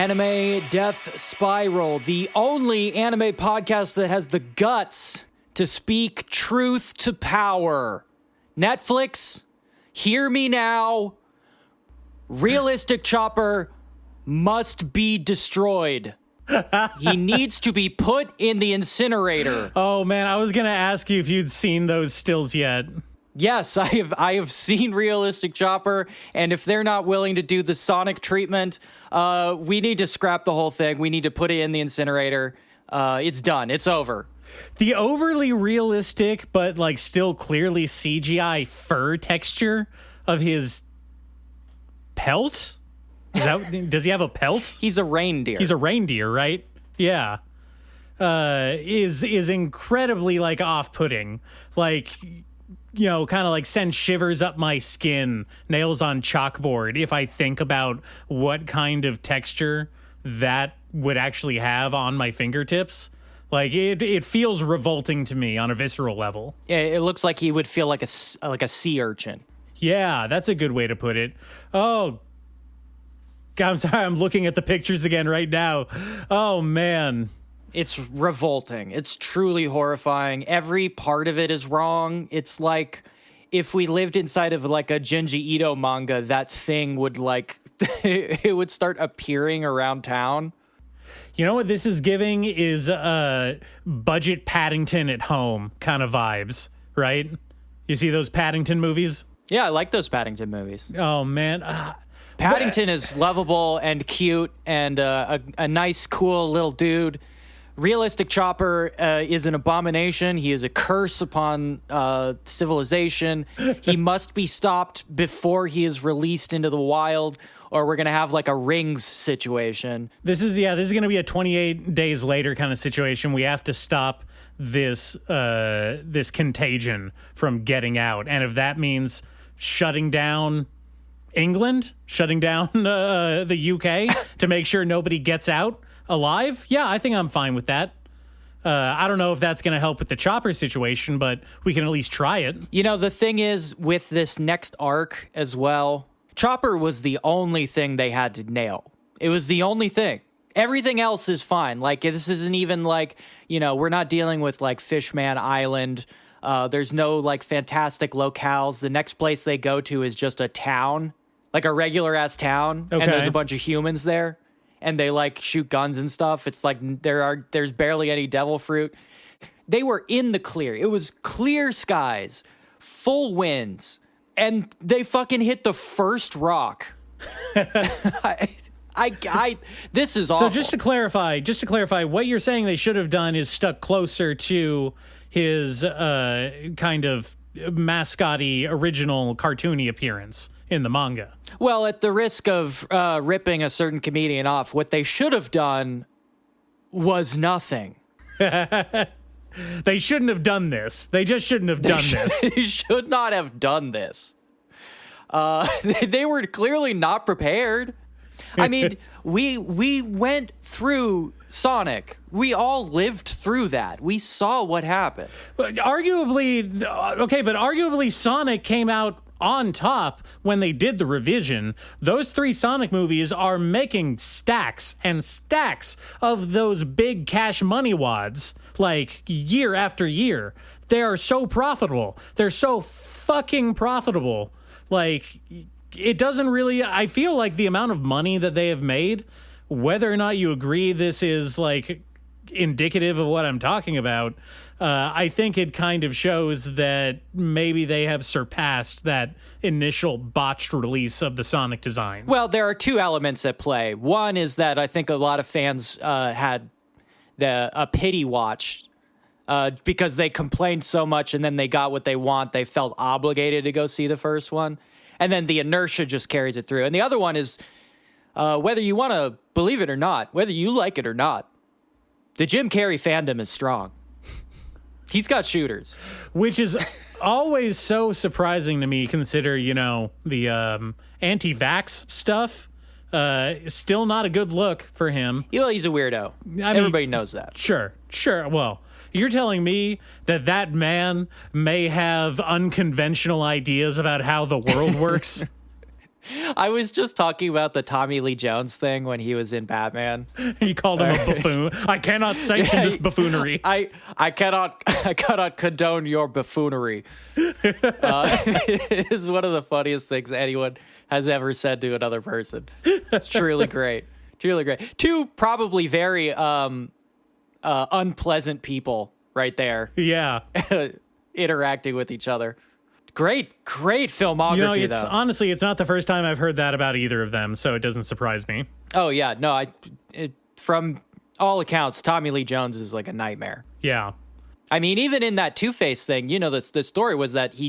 Anime Death Spiral, the only anime podcast that has the guts to speak truth to power. Netflix, hear me now. Realistic Chopper must be destroyed. He needs to be put in the incinerator. Oh man, I was gonna ask you if you'd seen those stills yet. Yes, I have seen Realistic Chopper, and if they're not willing to do the Sonic treatment, we need to scrap the whole thing. We need to put it in the incinerator. It's done. It's over. The overly realistic, but like still clearly CGI fur texture of his pelt? Does he have a pelt? He's a reindeer. He's a reindeer, right? Yeah. Is incredibly like off-putting. Like, you know, kind of like send shivers up my skin, nails on chalkboard, if I think about what kind of texture that would actually have on my fingertips. Like, it feels revolting to me on a visceral level. It looks like he would feel like a sea urchin. Yeah, that's a good way to put it. Oh, God, I'm sorry, I'm looking at the pictures again right now. Oh, man. It's revolting. It's truly horrifying. Every part of it is wrong. It's like if we lived inside of like a Junji Ito manga, that thing would like, it would start appearing around town. You know what this is giving is budget Paddington at home kind of vibes, right? You see those Paddington movies? Yeah, I like those Paddington movies. Oh, man. Paddington is lovable and cute and a nice, cool little dude. Realistic Chopper is an abomination. He is a curse upon civilization. He must be stopped before he is released into the wild, or we're going to have like a Rings situation. This is going to be a 28 days later kind of situation. We have to stop this contagion from getting out. And if that means shutting down England, shutting down the UK to make sure nobody gets out alive, yeah, I think I'm fine with that. I don't know if that's going to help with the Chopper situation, but we can at least try it. You know, the thing is with this next arc as well, Chopper was the only thing they had to nail. It was the only thing. Everything else is fine. Like, this isn't even like, you know, we're not dealing with like Fishman Island. There's no like fantastic locales. The next place they go to is just a town, like a regular ass town. Okay. And there's a bunch of humans there. And they like shoot guns and stuff. It's like there's barely any devil fruit. They were in the clear. It was clear skies, full winds, and they fucking hit the first rock. This is awful. So just to clarify, what you're saying they should have done is stuck closer to his kind of mascot-y original cartoony appearance in the manga. Well, at the risk of ripping a certain comedian off, what they should have done was nothing. They shouldn't have done this. They just shouldn't have done this. They should not have done this. They were clearly not prepared. I mean, we went through Sonic. We all lived through that. We saw what happened. But arguably Sonic came out on top when they did the revision. Those 3 Sonic movies are making stacks and stacks of those big cash money wads, like year after year. They are so profitable. They're so fucking profitable. Like, it doesn't really, I feel like the amount of money that they have made, whether or not you agree this is like indicative of what I'm talking about, I think it kind of shows that maybe they have surpassed that initial botched release of the Sonic design. Well, there are 2 elements at play. One is that I think a lot of fans had a pity watch because they complained so much and then they got what they want. They felt obligated to go see the first one. And then the inertia just carries it through. And the other one is whether you want to believe it or not, whether you like it or not, the Jim Carrey fandom is strong. He's got shooters. Which is always so surprising to me, consider, you know, the anti-vax stuff. Still not a good look for him. Well, he's a weirdo. Everybody knows that. Sure. Well, you're telling me that man may have unconventional ideas about how the world works? I was just talking about the Tommy Lee Jones thing when he was in Batman. He called him a buffoon. I cannot sanction this buffoonery. I cannot condone your buffoonery. It is one of the funniest things anyone has ever said to another person. It's truly great. Truly great. Two probably very unpleasant people right there. Yeah. Interacting with each other. Great filmography, though. Honestly, it's not the first time I've heard that about either of them, so it doesn't surprise me. Oh, yeah. No, from all accounts, Tommy Lee Jones is like a nightmare. Yeah. I mean, even in that Two-Face thing, the story was that he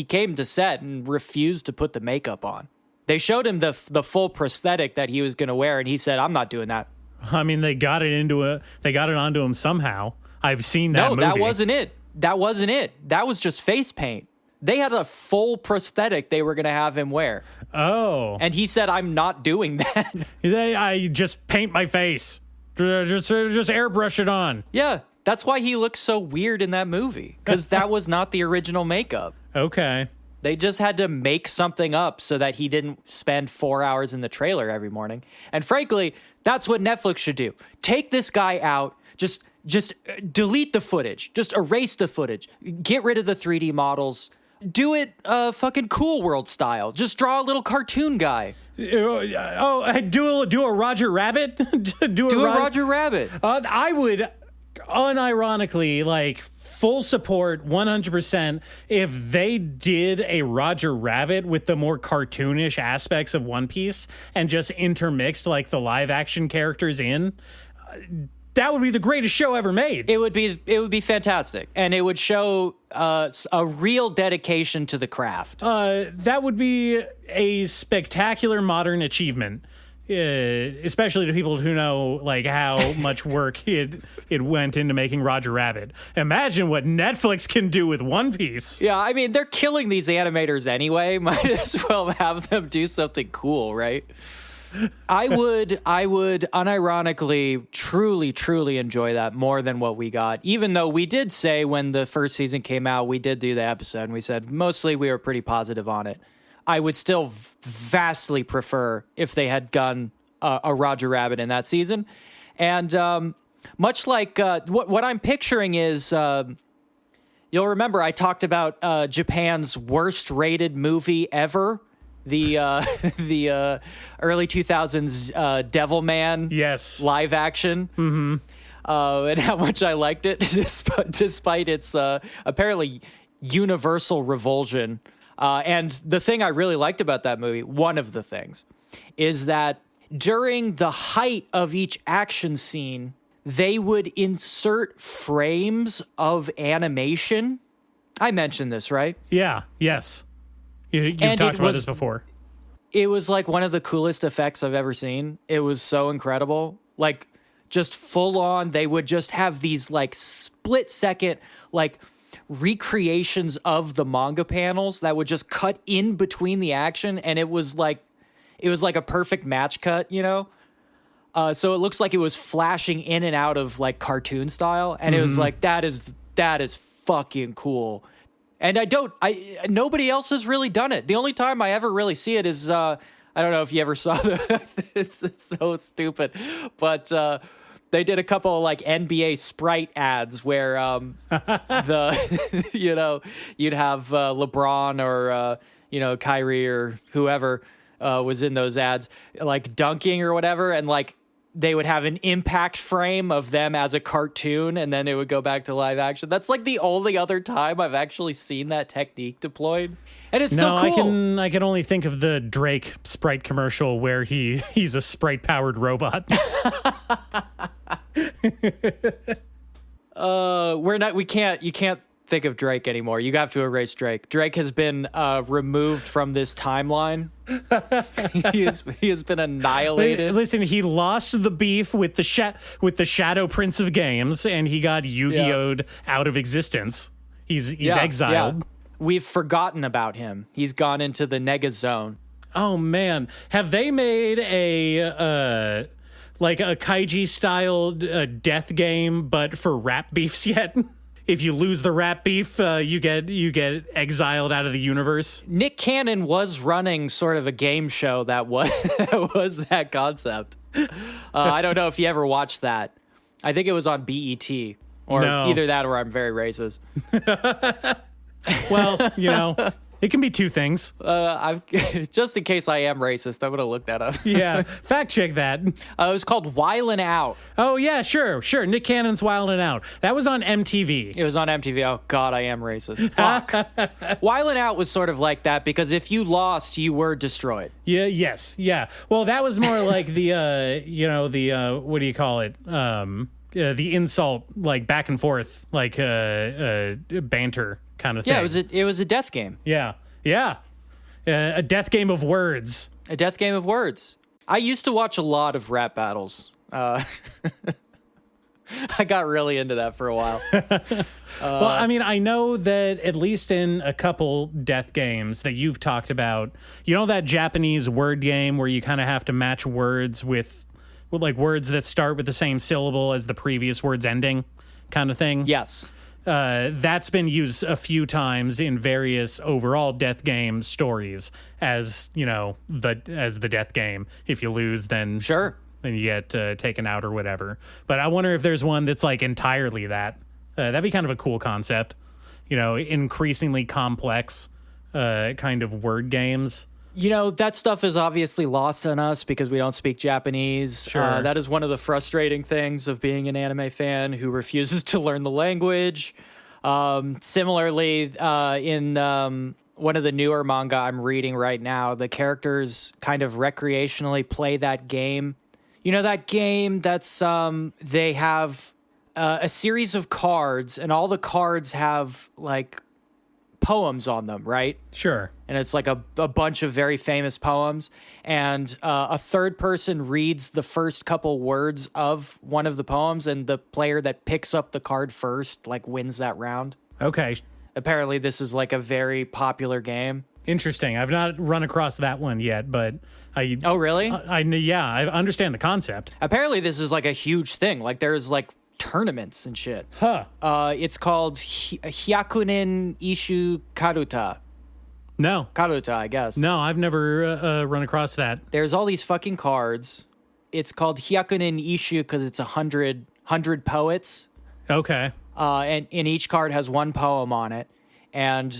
came to set and refused to put the makeup on. They showed him the full prosthetic that he was going to wear, and he said, "I'm not doing that." I mean, they got it onto him somehow. I've seen that movie. No, that wasn't it. That was just face paint. They had a full prosthetic they were going to have him wear. Oh. And he said, "I'm not doing that." I just paint my face. Just airbrush it on. Yeah, that's why he looks so weird in that movie, because that was not the original makeup. Okay. They just had to make something up so that he didn't spend 4 hours in the trailer every morning. And frankly, that's what Netflix should do. Take this guy out, just delete the footage, just erase the footage, get rid of the 3D models, do it fucking Cool World style. Just draw a little cartoon guy. Do a Roger Rabbit? do a Roger Rabbit. I would unironically full support 100% if they did a Roger Rabbit with the more cartoonish aspects of One Piece and just intermixed the live action characters in. That would be the greatest show ever made. It would be fantastic, and it would show a real dedication to the craft. That would be a spectacular modern achievement, especially to people who know how much work it went into making Roger Rabbit. Imagine what Netflix can do with One Piece. Yeah, I mean, they're killing these animators anyway. Might as well have them do something cool, right? I would unironically truly enjoy that more than what we got, even though we did say when the first season came out, we did do the episode and we said mostly we were pretty positive on it. I would still vastly prefer if they had done a Roger Rabbit in that season. And much like what I'm picturing is, you'll remember I talked about Japan's worst rated movie ever. The early 2000s Devilman live action. Mm-hmm. And how much I liked it, despite its apparently universal revulsion. And the thing I really liked about that movie, one of the things, is that during the height of each action scene, they would insert frames of animation. I mentioned this, right? Yeah, yes. You've talked about this before. It was one of the coolest effects I've ever seen. It was so incredible. Just full on, they would just have these split second, recreations of the manga panels that would just cut in between the action. And it was like a perfect match cut, so it looks like it was flashing in and out of cartoon style. And it was that is fucking cool. And nobody else has really done it. The only time I ever really see it is, I don't know if you ever saw it's so stupid, but they did a couple NBA Sprite ads where you'd have LeBron or Kyrie or whoever was in those ads dunking or whatever, and they would have an impact frame of them as a cartoon, and then it would go back to live action. That's the only other time I've actually seen that technique deployed. And it's still cool. I can only think of the Drake Sprite commercial where he's a Sprite-powered robot. You can't think of Drake anymore. You have to erase Drake. Drake has been removed from this timeline. he has been annihilated. Listen, he lost the beef with the Shadow Prince of Games, and he got Yu-Gi-Oh'd out of existence. He's exiled. Yeah. We've forgotten about him. He's gone into the Nega Zone. Oh man, have they made a Kaiji style death game, but for rap beefs yet? if you lose the rap beef, you get exiled out of the universe. Nick Cannon was running sort of a game show that was that was that concept. I don't know if you ever watched that. I think it was on BET, or No. either that or I'm very racist. Well, it can be two things. I've just in case I am racist, I'm gonna look that up. Yeah, fact check that. It was called Wildin' Out. Oh yeah, sure. Nick Cannon's Wildin' Out. That was on MTV. It was on MTV. Oh God, I am racist. Fuck. Wildin' Out was sort of like that because if you lost, you were destroyed. Yeah. Yes. Yeah. Well, that was more like the what do you call it? The insult, like back and forth, like banter kind of thing. Yeah, it was a death game. Yeah. A death game of words. A death game of words. I used to watch a lot of rap battles. I got really into that for a while. Well, I mean, I know that at least in a couple death games that you've talked about, that Japanese word game where you kind of have to match words with like words that start with the same syllable as the previous word's ending kind of thing. Yes. That's been used a few times in various overall death game stories as, the death game. If you lose, then Sure. then you get taken out or whatever. But I wonder if there's one that's like entirely that. That'd be kind of a cool concept. Increasingly complex kind of word games. That stuff is obviously lost on us because we don't speak Japanese. Sure. That is one of the frustrating things of being an anime fan who refuses to learn the language. Similarly, in one of the newer manga I'm reading right now, the characters kind of recreationally play that game. That game that's they have a series of cards, and all the cards have like poems on them, right? Sure. And it's like a bunch of very famous poems, and a third person reads the first couple words of one of the poems, and the player that picks up the card first like wins that round. Okay. Apparently this is like a very popular game. Interesting. I've not run across that one yet, but Oh, really? I understand the concept. Apparently this is like a huge thing. Like there's like tournaments and shit. Huh. It's called Hyakunin Ishu Karuta. No. Karuta, I guess. No, I've never run across that. There's all these fucking cards. It's called Hyakunin Ishu because it's 100 poets. Okay. And each card has one poem on it. And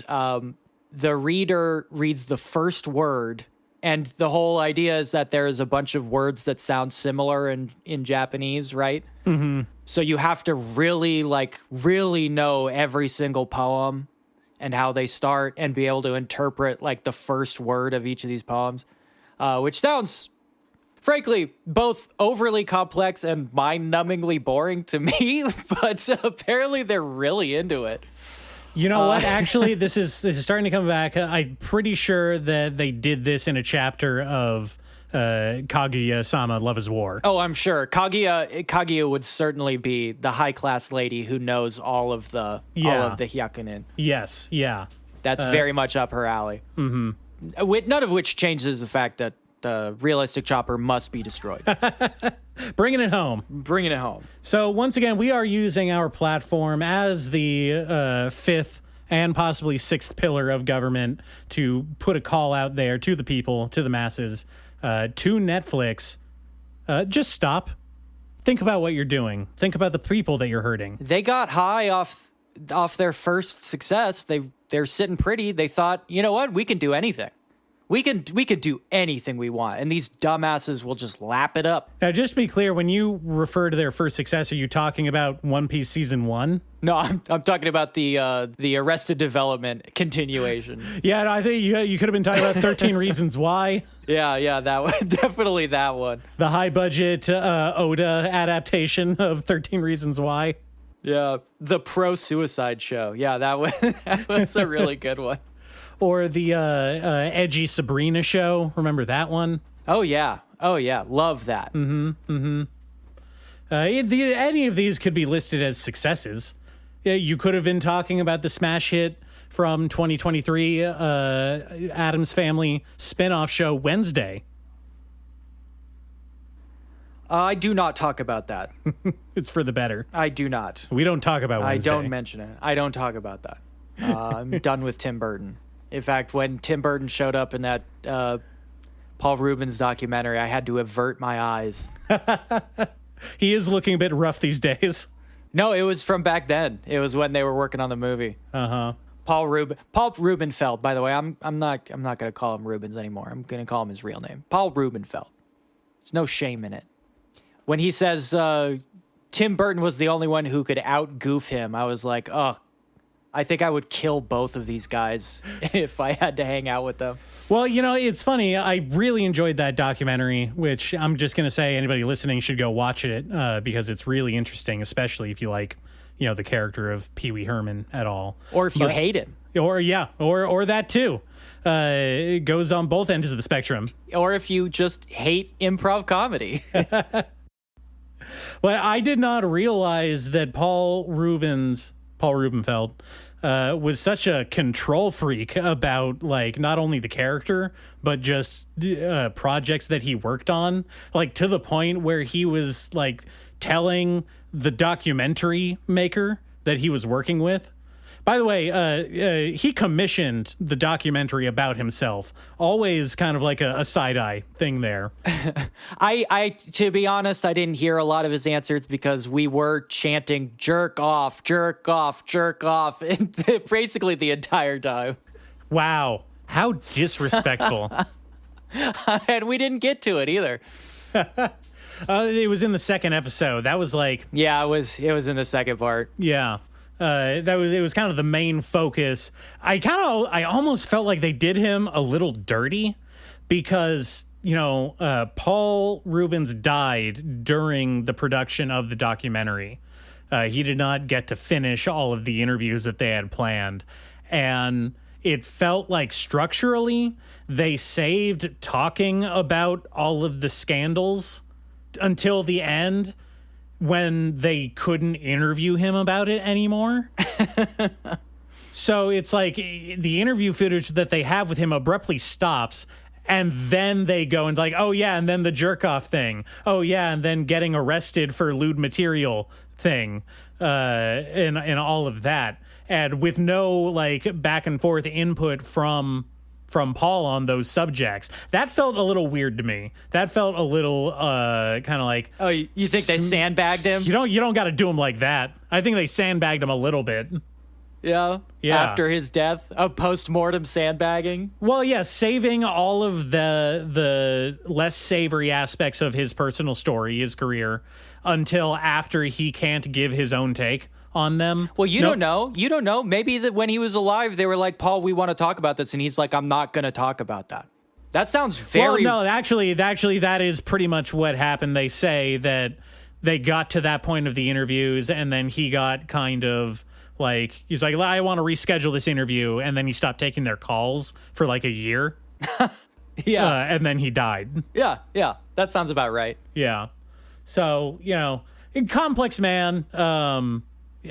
the reader reads the first word. And the whole idea is that there's a bunch of words that sound similar in Japanese, right? Mm-hmm. So you have to really know every single poem and how they start and be able to interpret like the first word of each of these poems, which sounds, frankly, both overly complex and mind-numbingly boring to me, but apparently they're really into it. You know what? Actually, this is starting to come back. I'm pretty sure that they did this in a chapter of Kaguya-sama Love is War. Oh, I'm sure. Kaguya would certainly be the high-class lady who knows all of the Hyakunin. Yes, yeah. That's very much up her alley. Mm-hmm. None of which changes the fact that the realistic chopper must be destroyed. Bringing it home. Bringing it home. So once again, we are using our platform as the fifth and possibly sixth pillar of government to put a call out there to the people, to the masses, to Netflix. Just stop. Think about what you're doing. Think about the people that you're hurting. They got high off their first success. They're sitting pretty. They thought, you know what? We can do anything. We can do anything we want, and these dumbasses will just lap it up. Now, just to be clear, when you refer to their first success, are you talking about One Piece Season 1? No, I'm talking about the Arrested Development continuation. Yeah, no, I think you could have been talking about 13 Reasons Why. Yeah, that one. Definitely that one. The high-budget Oda adaptation of 13 Reasons Why. Yeah, the pro-suicide show. Yeah, that was a really good one. Or the edgy Sabrina show. Remember that one? Oh, yeah. Love that. Any of these could be listed as successes. You could have been talking about the smash hit from 2023, Addams Family spinoff show Wednesday. I do not talk about that. It's for the better. I do not. We don't talk about Wednesday. I don't mention it. I don't talk about that. I'm done with Tim Burton. In fact, when Tim Burton showed up in that Paul Reubens documentary, I had to avert my eyes. He is looking a bit rough these days. No, it was from back then. It was when they were working on the movie. Uh-huh. Paul Rubenfeld, by the way. I'm not going to call him Reubens anymore. I'm going to call him his real name. Paul Rubenfeld. There's no shame in it. When he says Tim Burton was the only one who could out-goof him, I was like, oh, I think I would kill both of these guys if I had to hang out with them. Well, it's funny. I really enjoyed that documentary, which I'm just going to say anybody listening should go watch it because it's really interesting, especially if you like, the character of Pee Wee Herman at all. Or if you hate him. Or that too. It goes on both ends of the spectrum. Or if you just hate improv comedy. Well, I did not realize that Paul Rubenfeld, was such a control freak about not only the character, but just projects that he worked on, to the point where he was telling the documentary maker that he was working with. By the way, he commissioned the documentary about himself. Always kind of like a side-eye thing there. I to be honest, I didn't hear a lot of his answers because we were chanting jerk off, jerk off, jerk off basically the entire time. Wow. How disrespectful. And we didn't get to it either. It was in the second episode. That was Yeah, it was in the second part. Yeah. It was kind of the main focus. I almost felt like they did him a little dirty because, Paul Reubens died during the production of the documentary. He did not get to finish all of the interviews that they had planned. And it felt like structurally they saved talking about all of the scandals until the end, when they couldn't interview him about it anymore. So it's like the interview footage that they have with him abruptly stops, and then they go and oh yeah, and then the jerk off thing. Oh yeah, and then getting arrested for lewd material thing, and all of that, and with no back and forth input from Paul on those subjects. That felt a little weird to me. That felt a little kind of oh, you think they sandbagged him? You don't got to do him like that. I think they sandbagged him a little bit. Yeah. After his death, a post-mortem sandbagging. Well, yeah, saving all of the less savory aspects of his personal story, his career, until after he can't give his own take on them. Well, you don't know. You don't know. Maybe that when he was alive, they were like, Paul, we want to talk about this. And he's like, I'm not going to talk about that. That sounds very... Well, no, actually, that is pretty much what happened. They say that they got to that point of the interviews, and then he got kind of he's like, I want to reschedule this interview. And then he stopped taking their calls for a year. Yeah. And then he died. Yeah. That sounds about right. Yeah. So, complex man.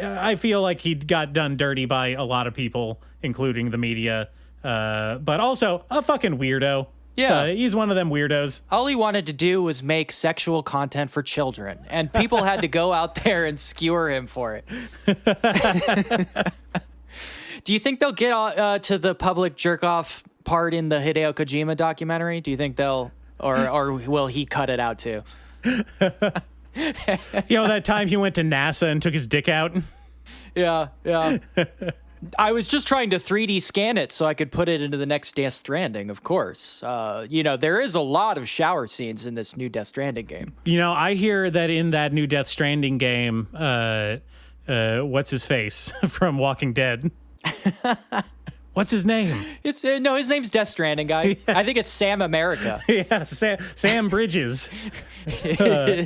I feel like he got done dirty by a lot of people, including the media, but also a fucking weirdo. Yeah. He's one of them weirdos. All he wanted to do was make sexual content for children, and people had to go out there and skewer him for it. Do you think they'll get to the public jerk-off part in the Hideo Kojima documentary? Do you think they'll, or will he cut it out too? That time he went to NASA and took his dick out. Yeah. I was just trying to 3D scan it so I could put it into the next Death Stranding, of course. There is a lot of shower scenes in this new Death Stranding game. I hear that in that new Death Stranding game, what's his face from Walking Dead? What's his name? It's no, his name's Death Stranding guy. I think it's Sam America. Yeah, Sam Bridges.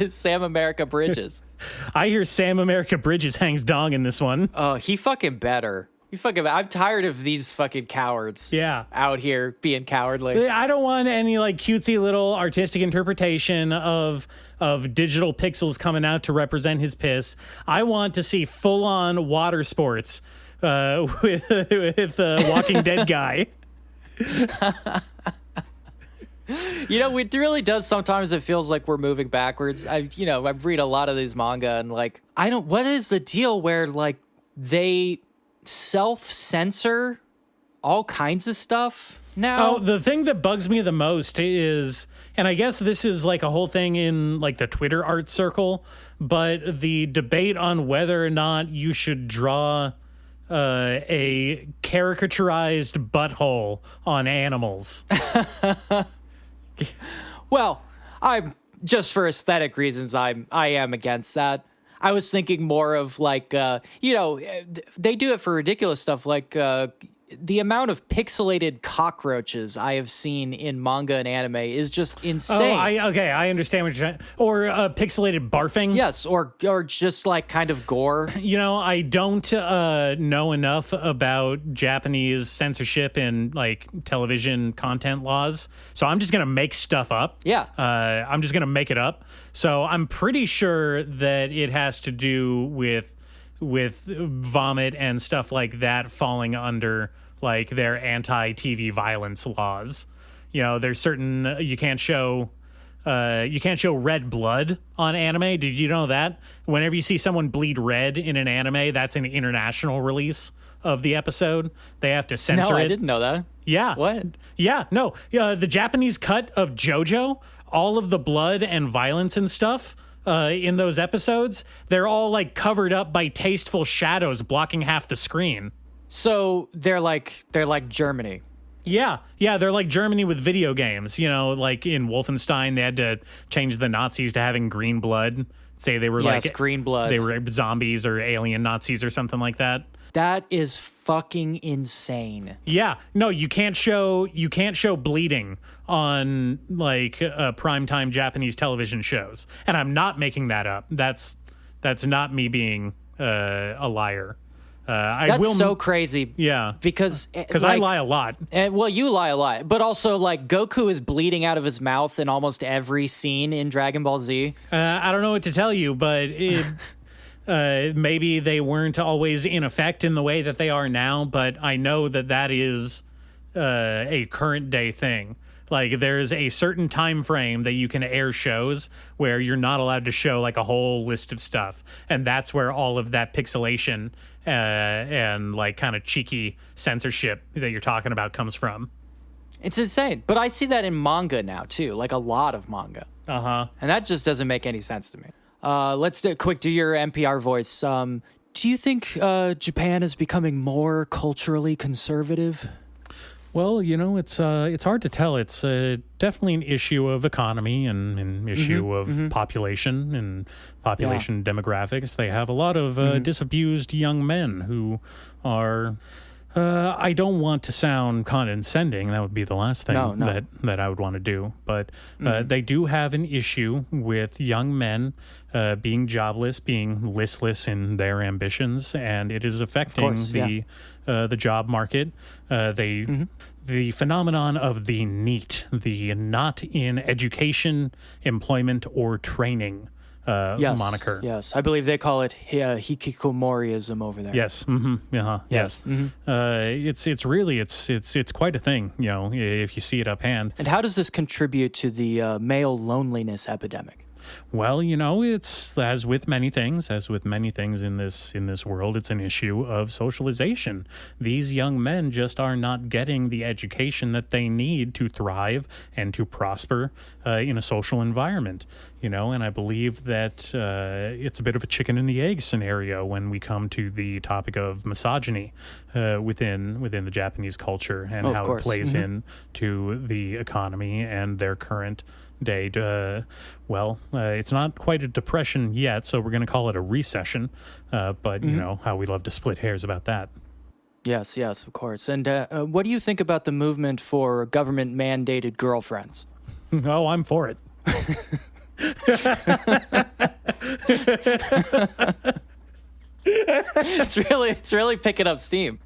Sam America Bridges. I hear Sam America Bridges hangs dong in this one. Oh, he fucking better. I'm tired of these fucking cowards. Yeah. Out here being cowardly. I don't want any cutesy little artistic interpretation of digital pixels coming out to represent his piss. I want to see full on water sports with a Walking Dead guy. It really does. Sometimes it feels like we're moving backwards. I read a lot of these manga and like, what is the deal where like they self-censor all kinds of stuff now? Oh, the thing that bugs me the most is, and I guess this is like a whole thing in like the Twitter art circle, but the debate on whether or not you should draw a caricaturized butthole on animals. Well, I'm just for aesthetic reasons, I am against that. I was thinking more of like, they do it for ridiculous stuff like the amount of pixelated cockroaches I have seen in manga and anime is just insane. I understand what you're saying. Or pixelated barfing. Yes, or just like kind of gore. I don't know enough about Japanese censorship and like television content laws, so I'm just gonna make stuff up. Yeah, I'm just gonna make it up. So I'm pretty sure that it has to do with vomit and stuff like that falling under like their anti-TV violence laws. There's certain you can't show red blood on anime. Did you know that? Whenever you see someone bleed red in an anime, that's an international release of the episode. They have to censor it. No, I didn't know that. Yeah. What? Yeah, no. The Japanese cut of JoJo, all of the blood and violence and stuff in those episodes, they're all like covered up by tasteful shadows blocking half the screen. So they're like Germany. Yeah, they're like Germany with video games. Like in Wolfenstein, they had to change the Nazis to having green blood. Say they were like green blood. They were zombies or alien Nazis or something like that. That is fucking insane. Yeah, no, you can't show bleeding on like primetime Japanese television shows, and I'm not making that up. That's not me being a liar. That's so crazy. Yeah, because like, I lie a lot. Well, you lie a lot, but also like Goku is bleeding out of his mouth in almost every scene in Dragon Ball Z. I don't know what to tell you, but maybe they weren't always in effect in the way that they are now. But I know that is a current day thing. Like there's a certain time frame that you can air shows where you're not allowed to show like a whole list of stuff, and that's where all of that pixelation and like kind of cheeky censorship that you're talking about comes from. It's insane, but I see that in manga now too, like a lot of manga. And that just doesn't make any sense to me. Let's do your NPR voice. Do you think Japan is becoming more culturally conservative? Well, it's hard to tell. It's definitely an issue of economy and an issue of population and population demographics. They have a lot of disabused young men who are, I don't want to sound condescending. That would be the last thing that I would want to do. But they do have an issue with young men being jobless, being listless in their ambitions, and it is affecting the job market. The phenomenon of the NEET, the not in education, employment, or training moniker. Yes, I believe they call it hikikomoriism over there. Yes. Yes. It's quite a thing, if you see it up hand. And how does this contribute to the male loneliness epidemic? Well, it's as with many things in this world, it's an issue of socialization. These young men just are not getting the education that they need to thrive and to prosper in a social environment. And I believe that it's a bit of a chicken and the egg scenario when we come to the topic of misogyny within the Japanese culture and how it plays in to the economy and their current day. It's not quite a depression yet, so we're going to call it a recession. But how we love to split hairs about that. Yes, of course. And what do you think about the movement for government-mandated girlfriends? Oh, I'm for it. It's really picking up steam.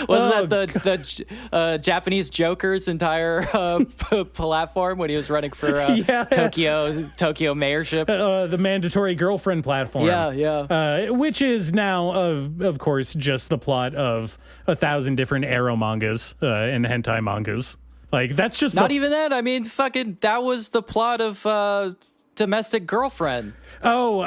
Wasn't that the Japanese Joker's entire platform when he was running for Tokyo mayorship? The mandatory girlfriend platform. Yeah. Which is now, of course, just the plot of 1,000 different arrow mangas and hentai mangas. Like, that's just Not even that. I mean, fucking, that was the plot of Domestic Girlfriend. Less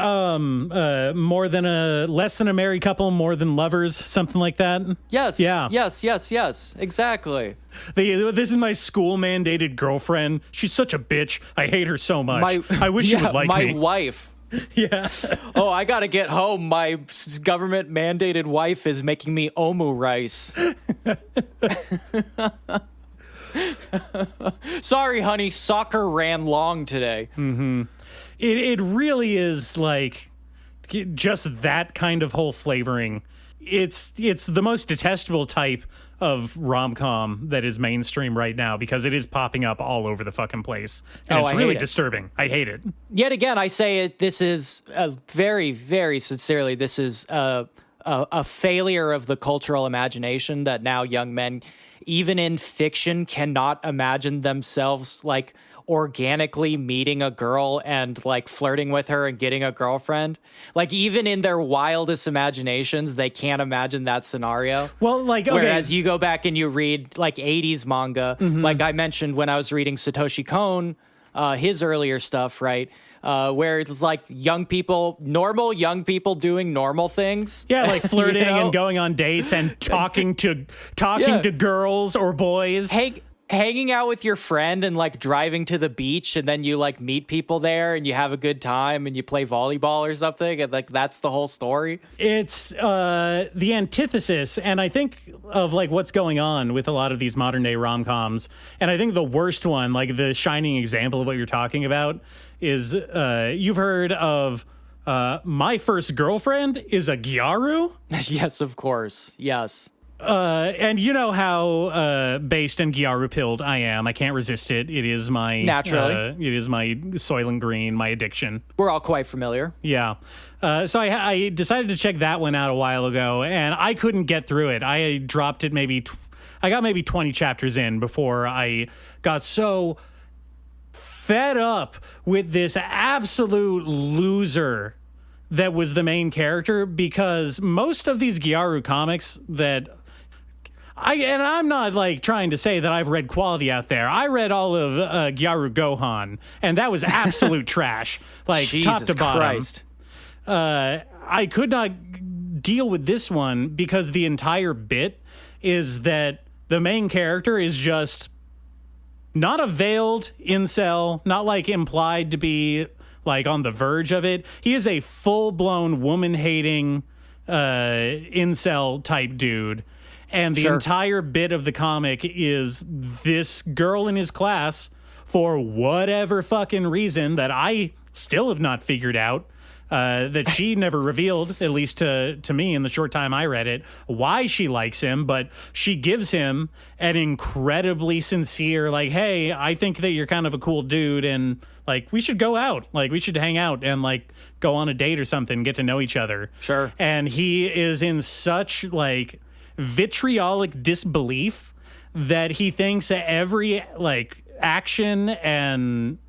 than a married couple, more than lovers, something like that. Yes. Yeah. Yes. Exactly. This is my school mandated girlfriend. She's such a bitch. I hate her so much. I wish she would like me. My wife. Yeah. Oh, I gotta get home. My government mandated wife is making me omu rice. Sorry, honey. Soccer ran long today. Mm-hmm. It really is like just that kind of whole flavoring. It's the most detestable type of rom-com that is mainstream right now because it is popping up all over the fucking place. And it's really disturbing. I hate it. Yet again, I say it. This is very, very sincerely. This is a failure of the cultural imagination that now young men, even in fiction, cannot imagine themselves like organically meeting a girl and like flirting with her and getting a girlfriend. Like even in their wildest imaginations, they can't imagine that scenario. Well, like, okay. Whereas you go back and you read like 80s manga, like I mentioned when I was reading Satoshi Kon, his earlier stuff, right? Where it's like normal young people doing normal things. Yeah, like flirting and going on dates and talking to girls or boys. Hanging out with your friend and like driving to the beach, and then you like meet people there and you have a good time and you play volleyball or something, and like that's the whole story. It's the antithesis, and I think of like what's going on with a lot of these modern day rom-coms, and I think the worst one, like the shining example of what you're talking about, is you've heard of My First Girlfriend is a Gyaru? Yes, of course. Yes. And you know how based and Gyaru-pilled I am. I can't resist it. It is my... Naturally. It is my Soylent Green, my addiction. We're all quite familiar. Yeah. So I decided to check that one out a while ago, and I couldn't get through it. I dropped it I got maybe 20 chapters in before I got so fed up with this absolute loser that was the main character, because most of these Gyaru comics that... I'm not like trying to say that I've read quality out there. I read all of Gyaru Gohan, and that was absolute trash, like Jesus top to bottom. Christ. I could not deal with this one because the entire bit is that the main character is just not a veiled incel, not like implied to be like on the verge of it. He is a full-blown woman-hating incel type dude. And the entire bit of the comic is this girl in his class, for whatever fucking reason that I still have not figured out, that she never revealed, at least to me in the short time I read it, why she likes him. But she gives him an incredibly sincere, like, hey, I think that you're kind of a cool dude, and like we should go out, like we should hang out and like go on a date or something, get to know each other. Sure. And he is in such like vitriolic disbelief that he thinks every like action and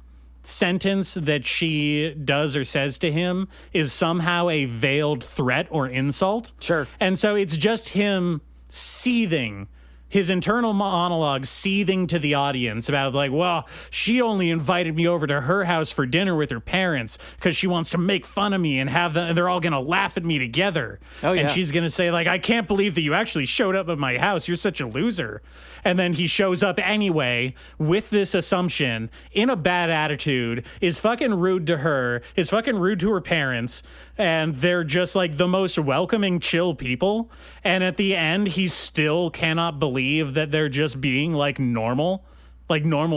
sentence that she does or says to him is somehow a veiled threat or insult. Sure. And so it's just him seething, his internal monologue seething to the audience about like, well, she only invited me over to her house for dinner with her parents because she wants to make fun of me and they're all going to laugh at me together. Oh, yeah. And she's going to say like, I can't believe that you actually showed up at my house. You're such a loser. And then he shows up anyway with this assumption, in a bad attitude, is fucking rude to her, is fucking rude to her parents, and they're just like the most welcoming, chill people. And at the end, he still cannot believe that they're just being like normal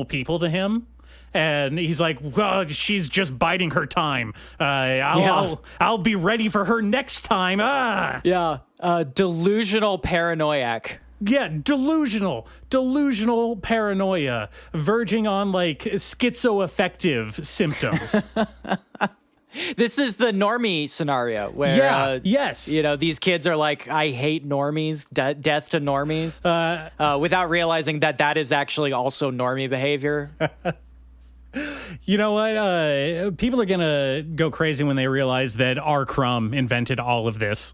people to him. And he's like, well, she's just biding her time. I'll be ready for her next time. Yeah. Delusional paranoiac. Yeah, delusional paranoia, verging on like schizoaffective symptoms. This is the normie scenario where, yes, you know, these kids are like, I hate normies, death to normies, without realizing that is actually also normie behavior. You know what? People are going to go crazy when they realize that R. Crumb invented all of this.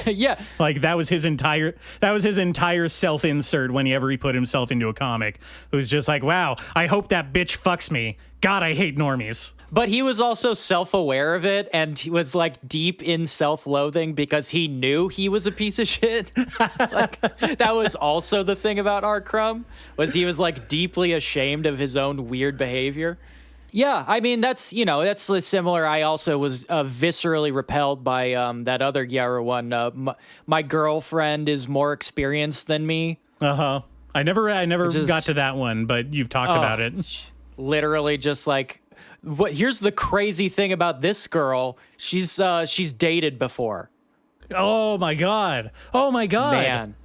Yeah. Like that was his entire self-insert whenever he put himself into a comic. It was just like, wow, I hope that bitch fucks me. God, I hate normies. But he was also self-aware of it, and he was like deep in self-loathing because he knew he was a piece of shit. Like that was also the thing about R. Crumb, was he was like deeply ashamed of his own weird behavior. Yeah, I mean that's similar. I also was viscerally repelled by that other Gyara one. My girlfriend is more experienced than me. I never got to that one, but you've talked about it. Literally, just like, here's the crazy thing about this girl. She's dated before. Oh my god! Man,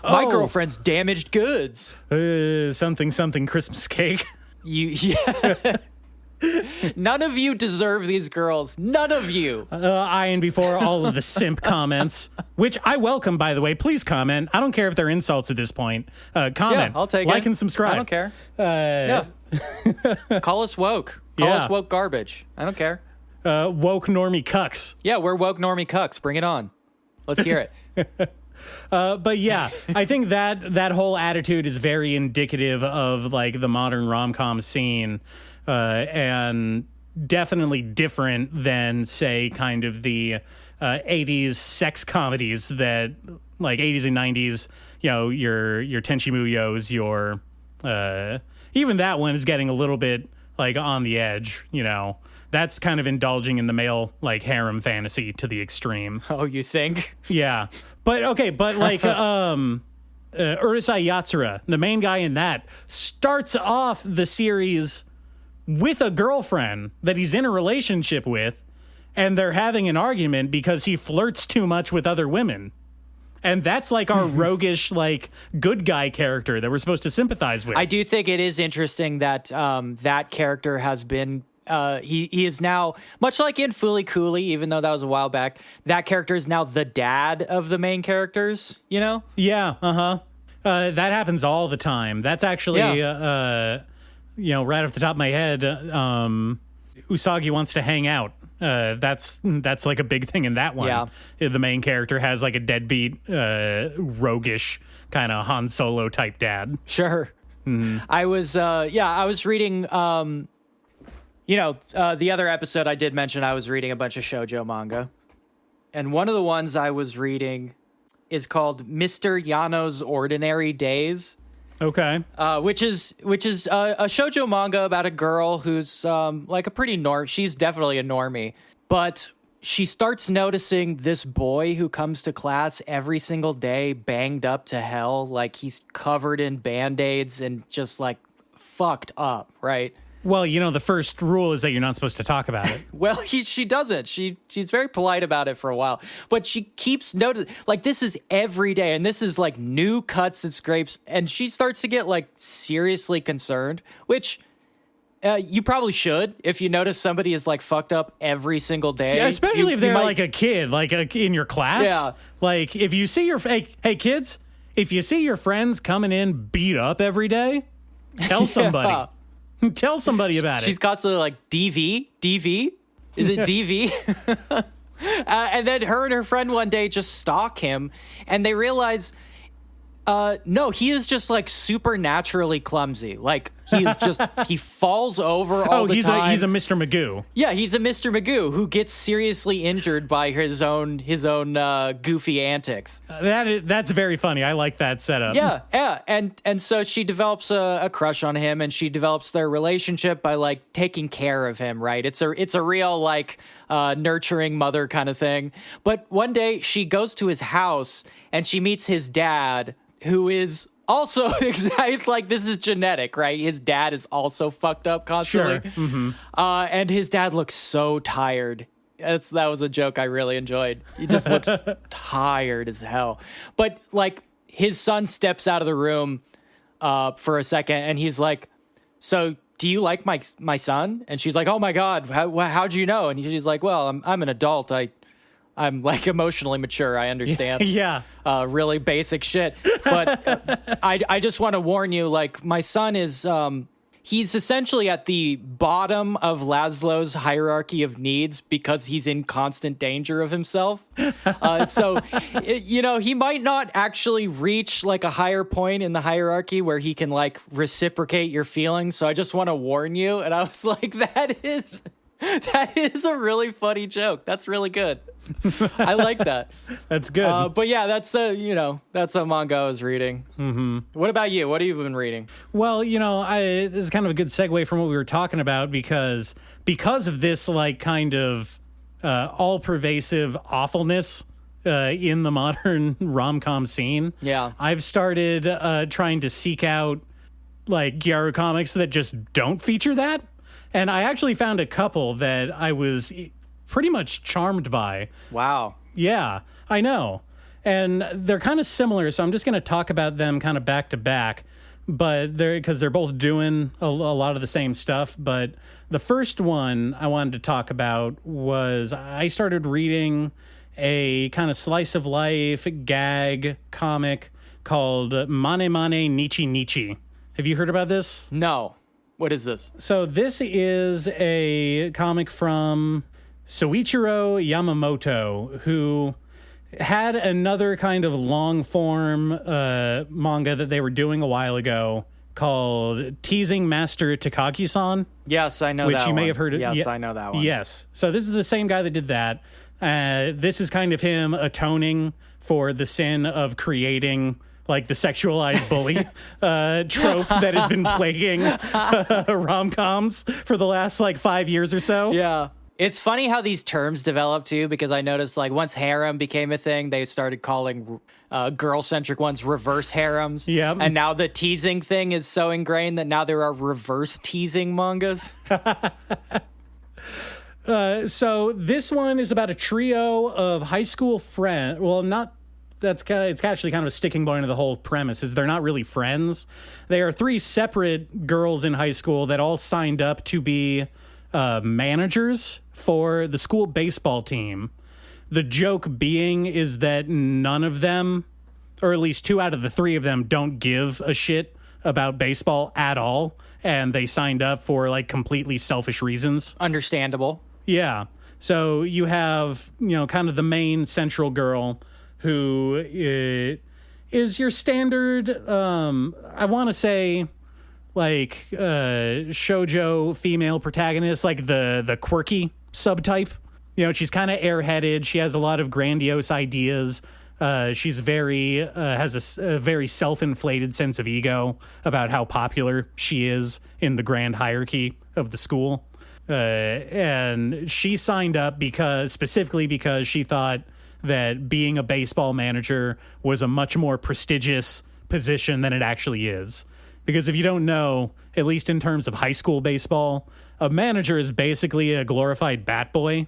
my girlfriend's damaged goods. Something Christmas cake. Yeah. None of you deserve these girls. None of you. I and before all of the simp comments, which I welcome, by the way. Please comment. I don't care if they're insults at this point. Comment. Yeah, I'll take like it. And subscribe. I don't care. Yeah. Call us woke. Call us woke garbage. I don't care. Woke normie cucks. Yeah, we're woke normie cucks. Bring it on. Let's hear it. But yeah, I think that whole attitude is very indicative of like the modern rom-com scene. And definitely different than, say, kind of the 80s sex comedies that, like 80s and 90s, your Tenchi Muyos, your even that one is getting a little bit like on the edge. That's kind of indulging in the male like harem fantasy to the extreme. Oh, you think? Yeah, but like Urusei Yatsura, the main guy in that, starts off the series with a girlfriend that he's in a relationship with, and they're having an argument because he flirts too much with other women. And that's like our roguish, like, good guy character that we're supposed to sympathize with. I do think it is interesting that that character has been, he is now, much like in Fooly Cooly, even though that was a while back, that character is now the dad of the main characters, Yeah, that happens all the time. That's actually... right off the top of my head, Usagi wants to hang out. That's like a big thing in that one. Yeah. The main character has like a deadbeat, roguish kind of Han Solo type dad. Sure. Mm-hmm. I was reading, the other episode I did mention I was reading a bunch of shoujo manga. And one of the ones I was reading is called Mr. Yano's Ordinary Days. Okay. Which is a shoujo manga about a girl who's like a pretty she's definitely a normie, but she starts noticing this boy who comes to class every single day banged up to hell, like he's covered in band-aids and just like fucked up, right? Well, the first rule is that you're not supposed to talk about it. Well, she doesn't. She's very polite about it for a while, but she keeps noticing, like, this is every day, and this is like new cuts and scrapes, and she starts to get like seriously concerned, which you probably should if you notice somebody is like fucked up every single day. Yeah, especially if they're like a kid, like in your class. Yeah. Like if you see hey kids, if you see your friends coming in beat up every day, tell somebody. Yeah. Tell somebody about it. She's constantly like, DV? Is it DV? And then her and her friend one day just stalk him, and they realize, no, he is just like supernaturally clumsy. Like he is just, he falls over all the time. He's a Mr. Magoo. Yeah, he's a Mr. Magoo who gets seriously injured by his own goofy antics. That's very funny. I like that setup. Yeah. And so she develops a crush on him, and she develops their relationship by like taking care of him, right? It's a real like nurturing mother kind of thing. But one day she goes to his house and she meets his dad, who is also exactly like, this is genetic, right? His dad is also fucked up constantly. Sure. Mm-hmm. And his dad looks so tired. That was a joke I really enjoyed. He just looks tired as hell. But like his son steps out of the room for a second, and he's like, "So do you like my son?" And she's like, "Oh my God, how'd you know?" And she's like, "Well, I'm an adult. I'm like emotionally mature. I understand." Yeah. Really basic shit. But I just want to warn you, like, my son is, he's essentially at the bottom of Laszlo's hierarchy of needs because he's in constant danger of himself. He might not actually reach like a higher point in the hierarchy where he can like reciprocate your feelings. So I just want to warn you. And I was like, that is a really funny joke. That's really good. I like that. That's good. But yeah, that's a manga I was reading. Mm-hmm. What about you? What have you been reading? Well, this is kind of a good segue from what we were talking about because of this like kind of all-pervasive awfulness in the modern rom-com scene. Yeah, I've started trying to seek out like Gyaru comics that just don't feature that, and I actually found a couple that I was pretty much charmed by. Wow. Yeah, I know. And they're kind of similar, so I'm just going to talk about them kind of back to back, but they're both doing a lot of the same stuff. But the first one I wanted to talk about was I started reading a kind of slice of life gag comic called Mane Mane Nichi Nichi. Have you heard about this? No. What is this? So this is a comic from Soichiro Yamamoto, who had another kind of long-form manga that they were doing a while ago called Teasing Master Takagi-san. Yes, I know that one. Which you may have heard of. Yes, I know that one. Yes. So this is the same guy that did that. This is kind of him atoning for the sin of creating like the sexualized bully trope that has been plaguing rom-coms for the last like 5 years or so. Yeah. It's funny how these terms develop too, because I noticed like once harem became a thing, they started calling girl-centric ones reverse harems. Yeah. And now the teasing thing is so ingrained that now there are reverse teasing mangas. So this one is about a trio of high school friends. Well, it's actually kind of a sticking point of the whole premise is they're not really friends. They are three separate girls in high school that all signed up to be managers for the school baseball team. The joke being is that none of them, or at least 2 out of the 3 of them, don't give a shit about baseball at all, and they signed up for like completely selfish reasons. Understandable. Yeah. So you have, kind of the main central girl who is your standard, I want to say, like shoujo female protagonist, like the quirky subtype. She's kind of airheaded. She has a lot of grandiose ideas. She's has a very self-inflated sense of ego about how popular she is in the grand hierarchy of the school. And she signed up specifically because she thought that being a baseball manager was a much more prestigious position than it actually is. Because if you don't know, at least in terms of high school baseball, a manager is basically a glorified bat boy.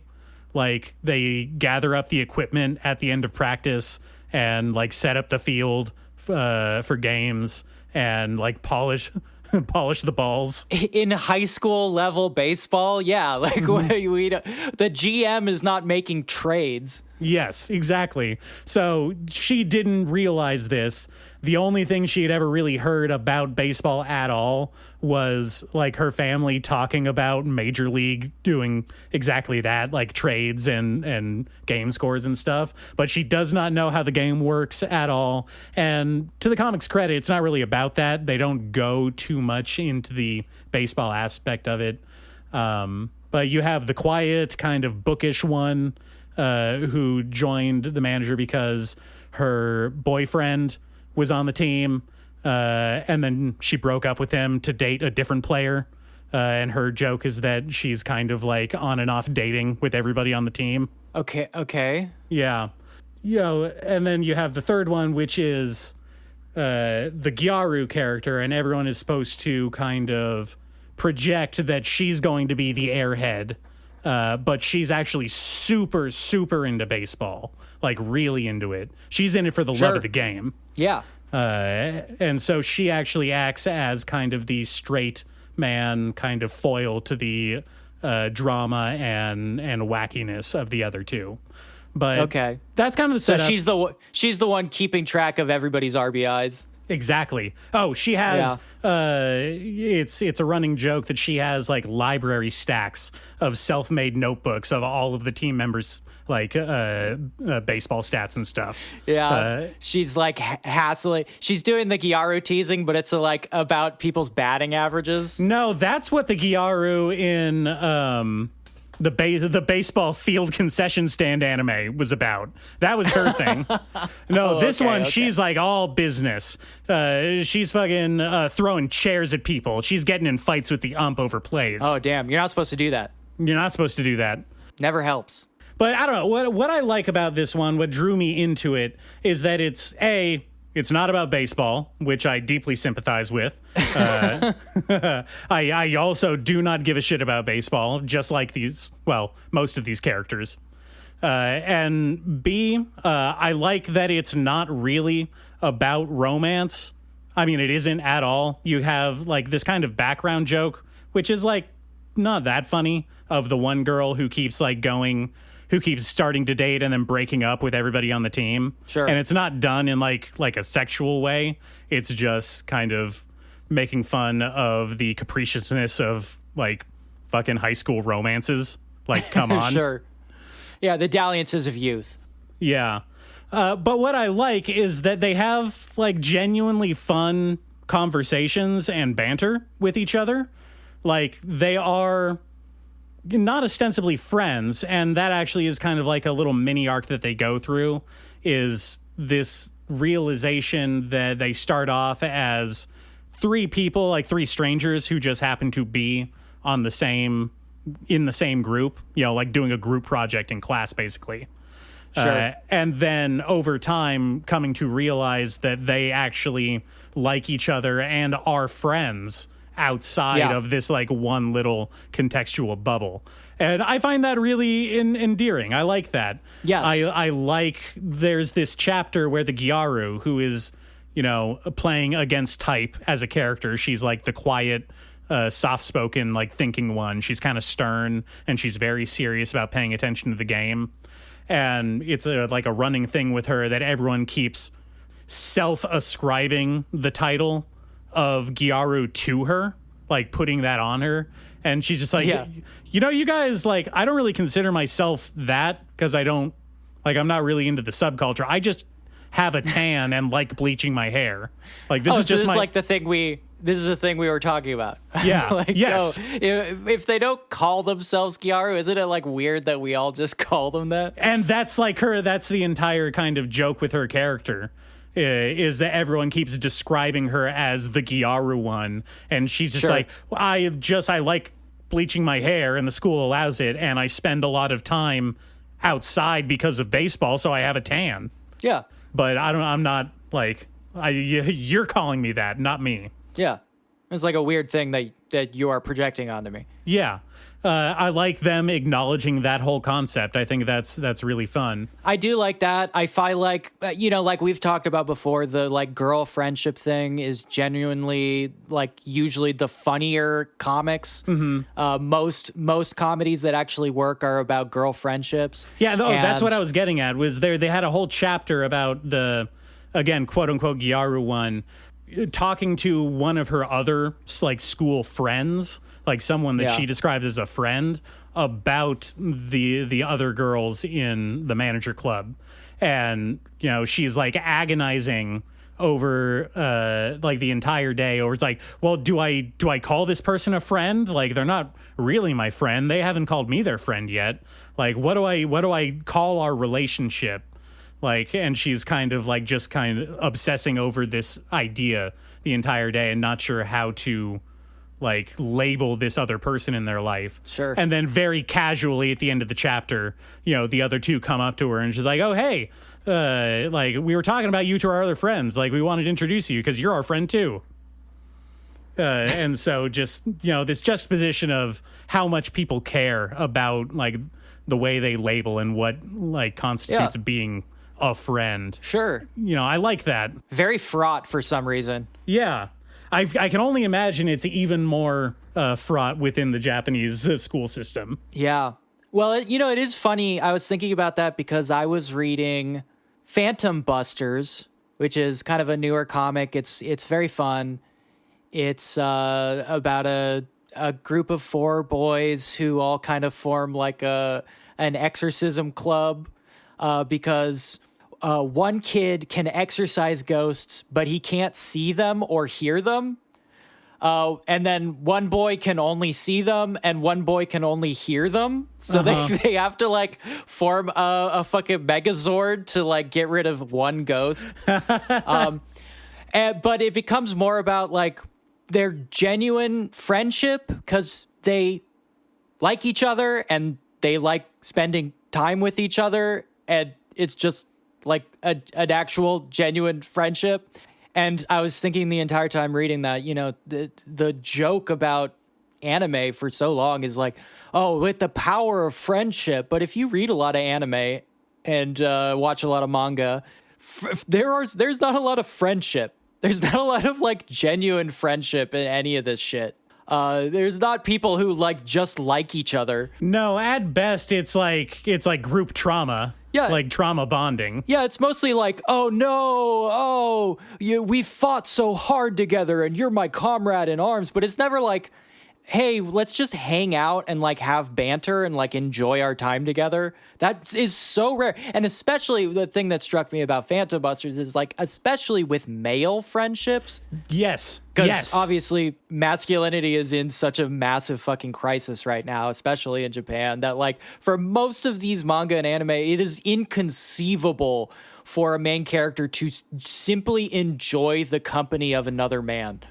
Like, they gather up the equipment at the end of practice and, like, set up the field for games and, like, polish the balls. In high school level baseball, yeah. Like, the GM is not making trades. Yes, exactly. So she didn't realize this. The only thing she had ever really heard about baseball at all was like her family talking about Major League doing exactly that, like trades and game scores and stuff. But she does not know how the game works at all. And to the comic's credit, it's not really about that. They don't go too much into the baseball aspect of it. But you have the quiet, kind of bookish one who joined the manager because her boyfriend was on the team, and then she broke up with him to date a different player. And her joke is that she's kind of like on and off dating with everybody on the team. Okay. Yeah. And then you have the third one, which is the Gyaru character, and everyone is supposed to kind of project that she's going to be the airhead. But she's actually super, super into baseball, like really into it. She's in it for the love of the game. Yeah. And so she actually acts as kind of the straight man, kind of foil to the drama and wackiness of the other two. But okay, that's kind of the setup. So she's the one keeping track of everybody's RBIs. Exactly. Oh, she has it's a running joke that she has like library stacks of self-made notebooks of all of the team members like baseball stats and stuff. Yeah. She's like hassling. She's doing the Gyaru teasing, but it's like about people's batting averages. No, that's what the Gyaru in the baseball field concession stand anime was about. That was her thing. No, this one, she's like all business. She's fucking throwing chairs at people. She's getting in fights with the ump over plays. Oh, damn. You're not supposed to do that. You're not supposed to do that. Never helps. But I don't know. What I like about this one, what drew me into it, is that it's not about baseball, which I deeply sympathize with. I also do not give a shit about baseball, just like most of these characters. And B, I like that it's not really about romance. I mean, it isn't at all. You have like this kind of background joke, which is like not that funny, of the one girl who keeps starting to date and then breaking up with everybody on the team. Sure. And it's not done in like a sexual way. It's just kind of making fun of the capriciousness of like fucking high school romances. Like, come on. Sure. Yeah, the dalliances of youth. Yeah. But what I like is that they have like genuinely fun conversations and banter with each other. Like, they are not ostensibly friends, and that actually is kind of like a little mini arc that they go through, is this realization that they start off as three people, like three strangers who just happen to be in the same group, like doing a group project in class, basically. Sure. And then over time coming to realize that they actually like each other and are friends outside of this like one little contextual bubble. And I find that really endearing. I like that. Yes. I like there's this chapter where the Gyaru, who is, playing against type as a character, she's like the quiet, soft-spoken, like thinking one. She's kind of stern and she's very serious about paying attention to the game. And it's like a running thing with her that everyone keeps self-ascribing the title of Gyaru to her, like putting that on her. And she's just like, you guys, like, I don't really consider myself that because I'm not really into the subculture. I just have a tan and like bleaching my hair. Like, this is just the thing this is the thing we were talking about. Yeah. Like, yes. If they don't call themselves Gyaru, isn't it like weird that we all just call them that? And that's like that's the entire kind of joke with her character. Is that everyone keeps describing her as the Gyaru one, and she's just like, I like bleaching my hair, and the school allows it, and I spend a lot of time outside because of baseball, so I have a tan. Yeah, but I'm not like you're calling me that, not me. Yeah, it's like a weird thing that you are projecting onto me. Yeah. I like them acknowledging that whole concept. I think that's really fun. I do like that. I find like, like we've talked about before, the like girl friendship thing is genuinely like usually the funnier comics. Mm-hmm. Most comedies that actually work are about girl friendships. Yeah, that's what I was getting at. Was they had a whole chapter about the, again, quote unquote Gyaru one, talking to one of her other like school friends, like someone that she describes as a friend, about the other girls in the manager club. And, she's like agonizing over like the entire day over, it's like, well, do I call this person a friend? Like, they're not really my friend. They haven't called me their friend yet. Like, what do I call our relationship? Like, and she's kind of like just kind of obsessing over this idea the entire day and not sure how to like label this other person in their life. Sure. And then very casually at the end of the chapter, the other two come up to her and she's like, oh, hey, like we were talking about you to our other friends. Like, we wanted to introduce you because you're our friend too. And so just, this juxtaposition of how much people care about like the way they label and what like constitutes being a friend. Sure. I like that. Very fraught for some reason. Yeah. I can only imagine it's even more fraught within the Japanese school system. Yeah. Well, it is funny. I was thinking about that because I was reading Phantom Busters, which is kind of a newer comic. It's very fun. It's about a group of 4 boys who all kind of form like an exorcism club because one kid can exorcise ghosts, but he can't see them or hear them. And then one boy can only see them and one boy can only hear them. So they have to like form a fucking megazord to like get rid of one ghost. But it becomes more about like their genuine friendship because they like each other and they like spending time with each other. And it's just like an actual genuine friendship. And I was thinking the entire time reading that, you know, the joke about anime for so long is like, oh, with the power of friendship. But if you read a lot of anime and watch a lot of manga, there's not a lot of friendship. There's not a lot of like genuine friendship in any of this shit. There's not people who like just like each other. No, at best it's like group trauma. Yeah. Like trauma bonding. Yeah, it's mostly like, oh no, we fought so hard together and you're my comrade in arms. But it's never like, hey, let's just hang out and like have banter and like enjoy our time together. That is so rare. And especially the thing that struck me about Phantom Busters is like, especially with male friendships. Yes. Because obviously masculinity is in such a massive fucking crisis right now, especially in Japan, that like for most of these manga and anime, it is inconceivable for a main character to simply enjoy the company of another man.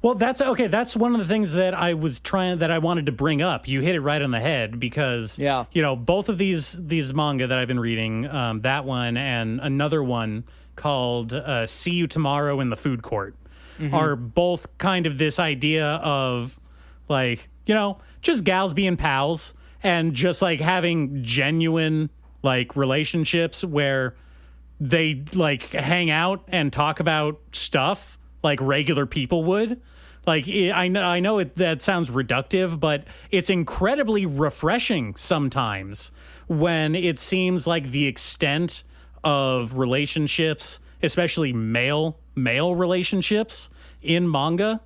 Well, that's okay. That's one of the things that I wanted to bring up. You hit it right on the head because, you know, both of these manga that I've been reading, that one and another one called See You Tomorrow in the Foodcourt, are both kind of this idea of like, you know, just gals being pals and just like having genuine like relationships where they like hang out and talk about stuff like regular people would. Like, I know that sounds reductive, but it's incredibly refreshing sometimes when it seems like the extent of relationships, especially male relationships in manga,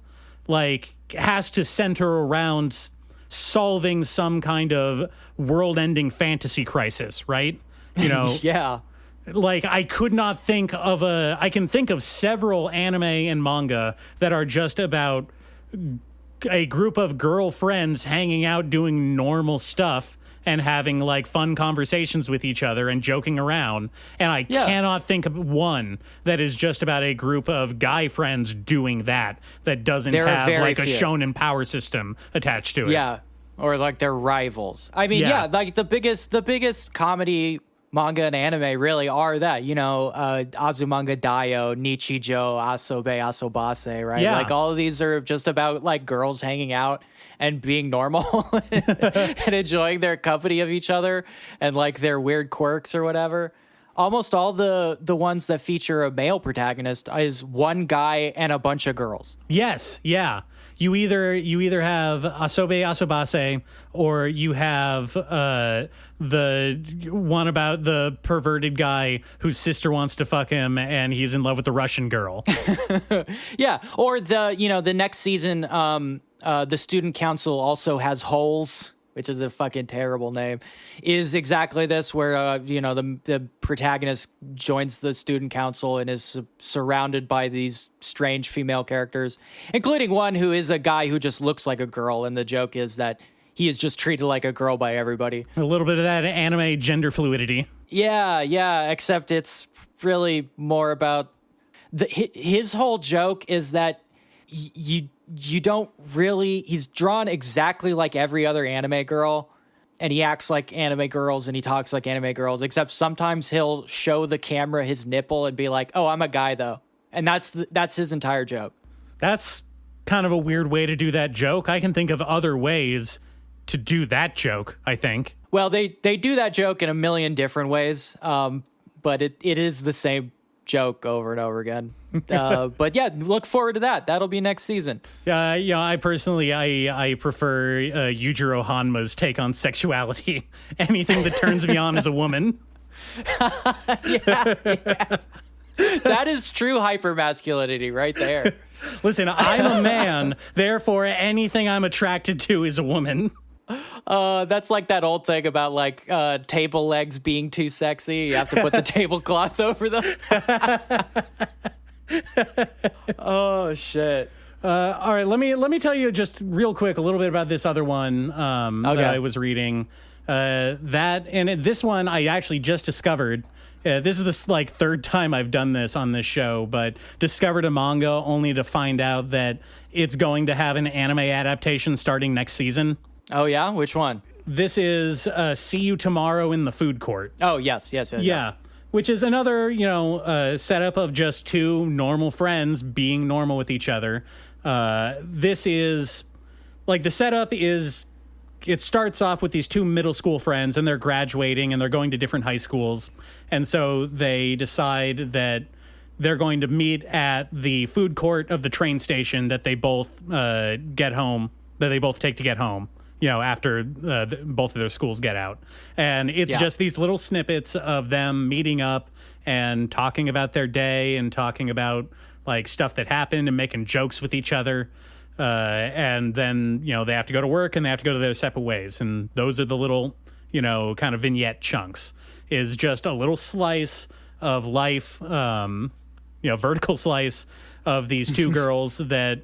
like has to center around solving some kind of world-ending fantasy crisis, right? You know? Yeah. Like, I can think of several anime and manga that are just about a group of girlfriends hanging out doing normal stuff and having like fun conversations with each other and joking around. And I cannot think of one that is just about a group of guy friends doing that doesn't have like a shonen power system attached to it. Yeah. Or like they're rivals. I mean, like the biggest comedy manga and anime really are that, you know, Azumanga Daioh, Nichijou, Asobe, Asobase, right? Yeah. Like all of these are just about like girls hanging out and being normal and enjoying their company of each other and like their weird quirks or whatever. Almost all the ones that feature a male protagonist is one guy and a bunch of girls. Yes, yeah. You either have Asobe Asobase or you have the one about the perverted guy whose sister wants to fuck him and he's in love with the Russian girl. Yeah, or the next season the student council also has holes, which is a fucking terrible name, is exactly this, where, the protagonist joins the student council and is surrounded by these strange female characters, including one who is a guy who just looks like a girl. And the joke is that he is just treated like a girl by everybody. A little bit of that anime gender fluidity. Yeah, except it's really more about his whole joke is that you don't really, he's drawn exactly like every other anime girl and he acts like anime girls and he talks like anime girls, except sometimes he'll show the camera his nipple and be like, oh, I'm a guy though. And that's his entire joke. That's kind of a weird way to do that joke. I can think of other ways to do that joke, I think. Well, they do that joke in a million different ways, but it is the same joke over and over again. But yeah, look forward to that. That'll be next season. I personally, I prefer Yujiro Hanma's take on sexuality. Anything that turns me on as a woman. Yeah. That is true hypermasculinity right there. Listen, I'm a man, therefore anything I'm attracted to is a woman. That's like that old thing about like table legs being too sexy. You have to put the tablecloth over them. Oh shit. All right, let me tell you just real quick a little bit about this other one that I was reading. This one I actually just discovered. This is the third time I've done this on this show, but discovered a manga only to find out that it's going to have an anime adaptation starting next season. Oh yeah, which one? This is See You Tomorrow in the Foodcourt. Oh yes. Yeah. Which is another, setup of just two normal friends being normal with each other. This is, the setup is, it starts off with these two middle school friends, and they're graduating, and they're going to different high schools. And so they decide that they're going to meet at the food court of the train station that they both take to get home. After both of their schools get out. And it's just these little snippets of them meeting up and talking about their day and talking about stuff that happened and making jokes with each other. And then, they have to go to work and they have to go to their separate ways. And those are the little, kind of vignette chunks, is just a little slice of life, vertical slice of these two girls that,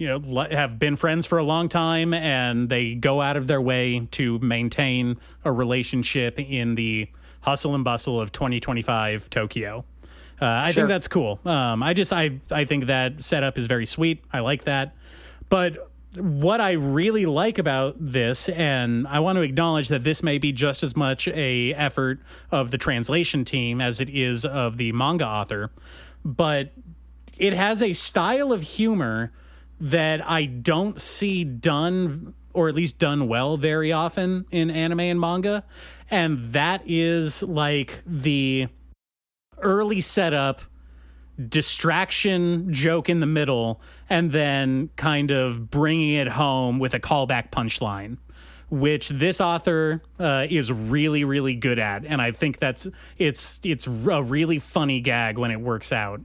have been friends for a long time, and they go out of their way to maintain a relationship in the hustle and bustle of 2025 Tokyo. I think that's cool. I think that setup is very sweet. I like that. But what I really like about this, and I want to acknowledge that this may be just as much a effort of the translation team as it is of the manga author, but it has a style of humor that I don't see done, or at least done well, very often in anime and manga. And that is the early setup, distraction joke in the middle, and then kind of bringing it home with a callback punchline, which this author is really, really good at. And I think it's a really funny gag when it works out.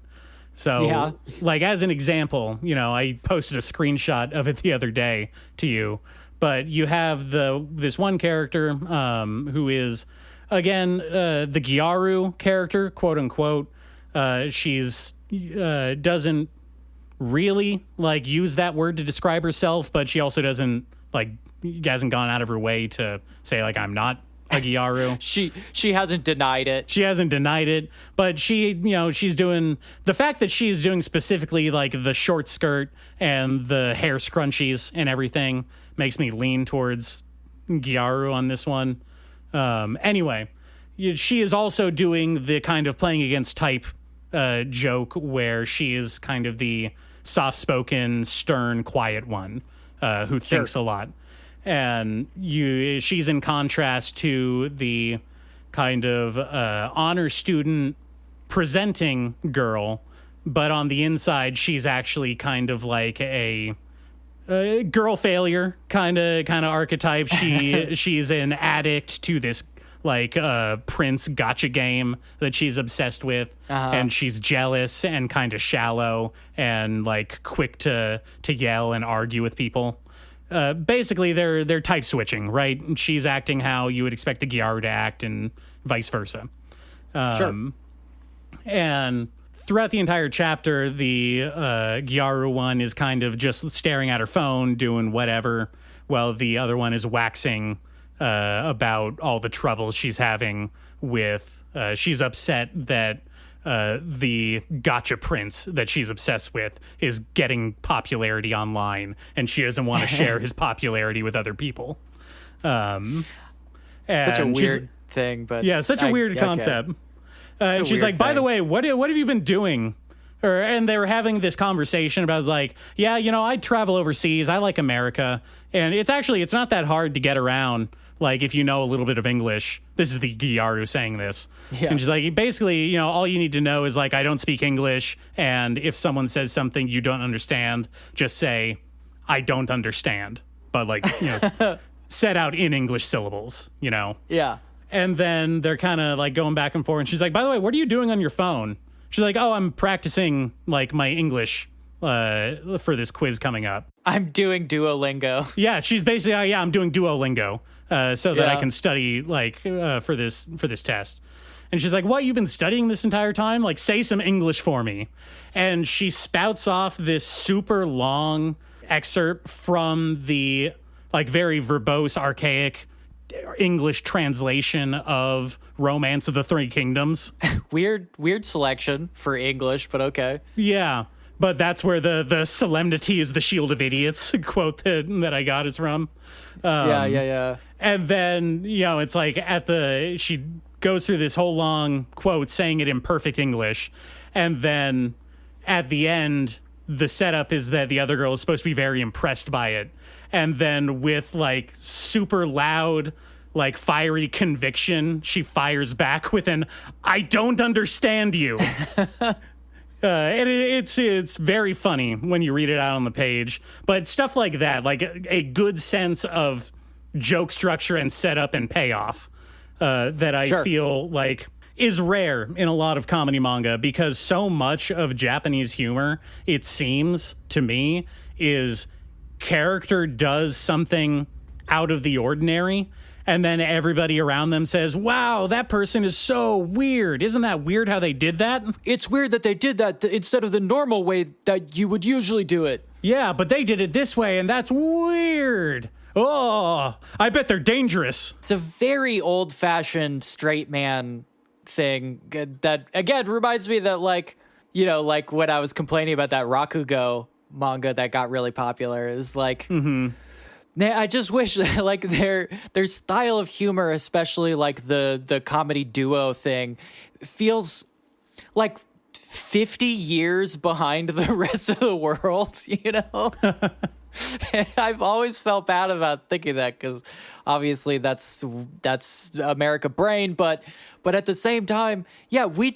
So, as an example, I posted a screenshot of it the other day to you, but you have this one character who is, again, the Gyaru character, quote unquote. She's doesn't really use that word to describe herself, but she also hasn't gone out of her way to say I'm not a Gyaru. She hasn't denied it. She hasn't denied it, but she's doing the fact that she's doing specifically the short skirt and the hair scrunchies and everything makes me lean towards Gyaru on this one. Anyway, she is also doing the kind of playing against type joke where she is kind of the soft-spoken, stern, quiet one who thinks a lot. And she's in contrast to the kind of honor student presenting girl, but on the inside she's actually kind of like a girl failure kind of archetype. She's an addict to this Prince gotcha game that she's obsessed with, and she's jealous and kind of shallow and quick to yell and argue with people. Basically, they're type switching, right? And she's acting how you would expect the Gyaru to act, and vice versa. And throughout the entire chapter, the Gyaru one is kind of just staring at her phone, doing whatever, while the other one is waxing about all the troubles she's having with. She's upset that the gotcha prince that she's obsessed with is getting popularity online, and she doesn't want to share his popularity with other people. And such a weird thing, but such a weird concept. And she's like, by the way, what have you been doing? And they were having this conversation about I travel overseas. I like America. And it's not that hard to get around. If you know a little bit of English. This is the Gyaru saying this. Yeah. And she's basically, all you need to know is I don't speak English. And if someone says something you don't understand, just say, I don't understand. But set out in English syllables, Yeah. And then they're kind of going back and forth. And she's like, by the way, what are you doing on your phone? She's like, oh, I'm practicing like my English for this quiz coming up. I'm doing Duolingo. Yeah, she's basically, yeah, I'm doing Duolingo so that I can study like for this test. And she's like, what, you've been studying this entire time? Like, say some English for me. And she spouts off this super long excerpt from the like very verbose, archaic English translation of Romance of the Three Kingdoms. Weird selection for English, but okay. Yeah. But that's where the solemnity is the shield of idiots quote that I got is from. Yeah. And then, it's like she goes through this whole long quote saying it in perfect English. And then at the end, the setup is that the other girl is supposed to be very impressed by it. And then with like super loud, like fiery conviction, she fires back with an, I don't understand you. And it's very funny when you read it out on the page. But stuff like that, like a good sense of joke structure and setup and payoff that I feel like is rare in a lot of comedy manga, because so much of Japanese humor, it seems to me, is character does something out of the ordinary, and then everybody around them says, wow, that person is so weird. Isn't that weird how they did that? It's weird that they did that instead of the normal way that you would usually do it. Yeah, but they did it this way, and that's weird. Oh, I bet they're dangerous. It's a very old-fashioned straight man thing that, again, reminds me that, like, like when I was complaining about that Rakugo manga that got really popular, is like... Mm-hmm. I just wish like their style of humor, especially like the comedy duo thing, feels like 50 years behind the rest of the world, And I've always felt bad about thinking that, because obviously that's America brain, but at the same time, yeah, we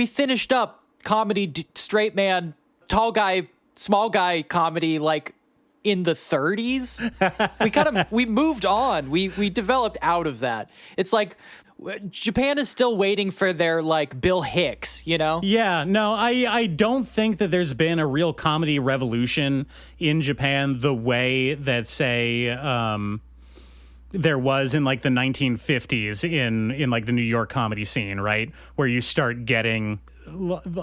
finished up comedy, straight man, tall guy, small guy comedy like in the 30s. We moved on. We developed out of that. It's like Japan is still waiting for their like Bill Hicks, Yeah, no, I don't think that there's been a real comedy revolution in Japan the way that, say, there was in like the 1950s in like the New York comedy scene, right? Where you start getting a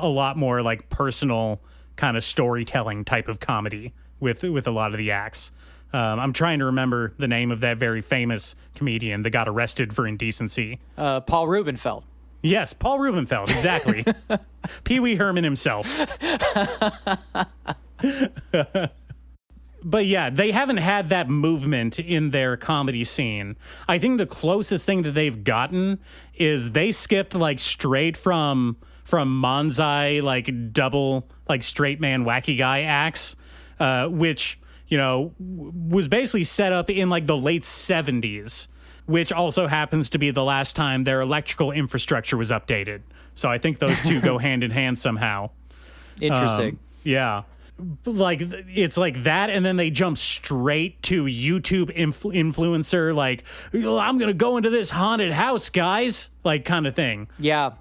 lot more like personal kind of storytelling type of comedy with a lot of the acts. I'm trying to remember the name of that very famous comedian that got arrested for indecency. Paul Rubenfeld. Yes, Paul Rubenfeld, exactly. Pee Wee Herman himself. But yeah, they haven't had that movement in their comedy scene. I think the closest thing that they've gotten is they skipped like straight from Manzai, like double, like straight man, wacky guy acts, which, was basically set up in like the late 70s, which also happens to be the last time their electrical infrastructure was updated. So I think those two go hand in hand somehow. Interesting. Yeah. Like it's like that, and then they jump straight to YouTube influencer, like, I'm gonna go into this haunted house, guys, like kind of thing. Yeah.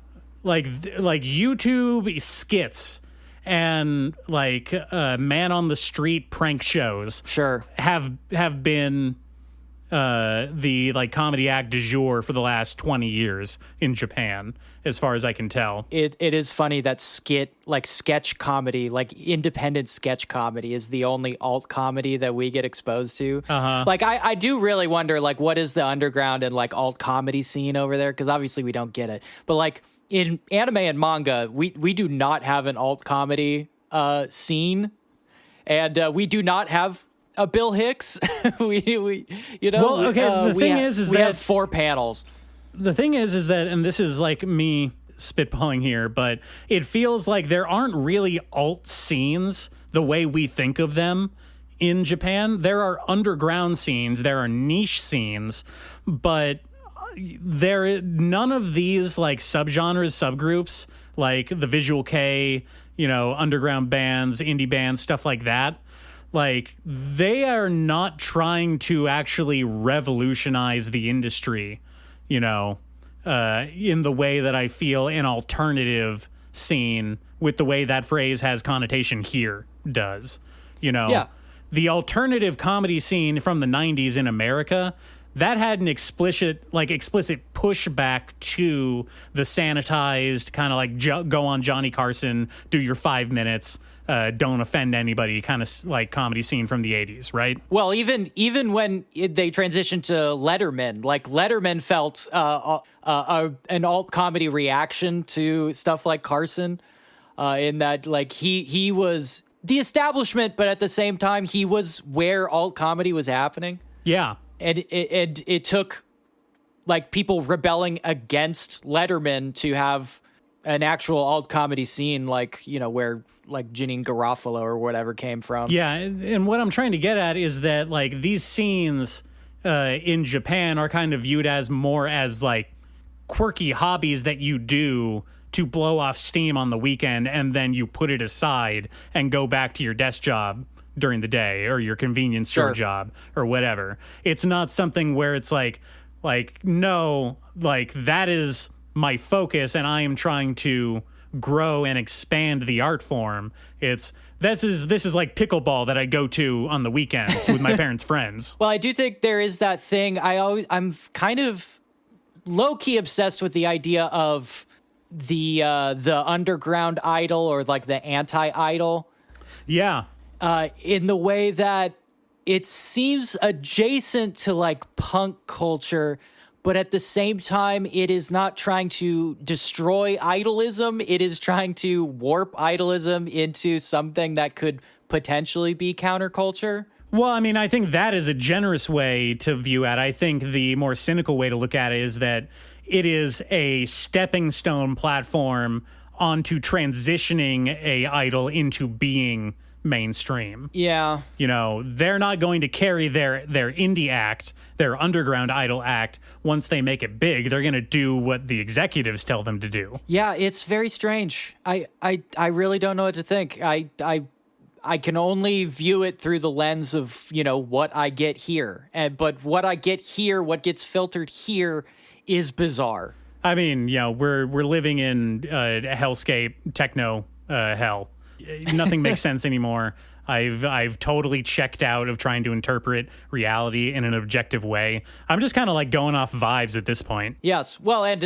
Like YouTube skits and like man on the street prank shows have been the like comedy act du jour for the last 20 years in Japan, as far as I can tell. It is funny that sketch comedy, like independent sketch comedy, is the only alt comedy that we get exposed to. Like I do really wonder, like, what is the underground and like alt comedy scene over there? Because obviously we don't get it, but like in anime and manga, we do not have an alt comedy scene, and we do not have a Bill Hicks. we Well, okay. The thing is we that have 4 panels. The thing is that, and this is like me spitballing here, but it feels like there aren't really alt scenes the way we think of them in Japan. There are underground scenes, there are niche scenes, but none of these like subgenres, subgroups, like the visual K, underground bands, indie bands, stuff like that. Like, they are not trying to actually revolutionize the industry, in the way that I feel an alternative scene with the way that phrase has connotation here does. You know, Yeah. the alternative comedy scene from the 90s in America, that had an explicit pushback to the sanitized kind of like go on Johnny Carson, do your 5 minutes, don't offend anybody kind of like comedy scene from the 80s, right? Well, even when they transitioned to Letterman, like Letterman felt an alt comedy reaction to stuff like Carson, in that like he was the establishment, but at the same time he was where alt comedy was happening. Yeah. And it took like people rebelling against Letterman to have an actual alt comedy scene, like, you know, where like Janine Garofalo or whatever came from. Yeah, and what I'm trying to get at is that like these scenes in Japan are kind of viewed as more as like quirky hobbies that you do to blow off steam on the weekend, and then you put it aside and go back to your desk job during the day or your convenience store job or whatever. It's not something where it's like no, like that is my focus and I am trying to grow and expand the art form. This is like pickleball that I go to on the weekends with my parents' friends. Well, I do think there is that thing. I'm kind of low key obsessed with the idea of the underground idol, or like the anti-idol. Yeah. In the way that it seems adjacent to like punk culture, but at the same time, it is not trying to destroy idolism. It is trying to warp idolism into something that could potentially be counterculture. Well, I mean, I think that is a generous way to view it. I think the more cynical way to look at it is that it is a stepping stone platform onto transitioning a idol into being mainstream. Yeah. You know, they're not going to carry their indie act, their underground idol act, once they make it big. They're going to do what the executives tell them to do. Yeah, it's very strange. I really don't know what to think. I can only view it through the lens of, you know, what I get here. But what I get here, what gets filtered here, is bizarre. I mean, you know, we're living in a hellscape, techno hell. Nothing makes sense anymore. I've totally checked out of trying to interpret reality in an objective way. I'm just kind of like going off vibes at this point. Yes. Well, and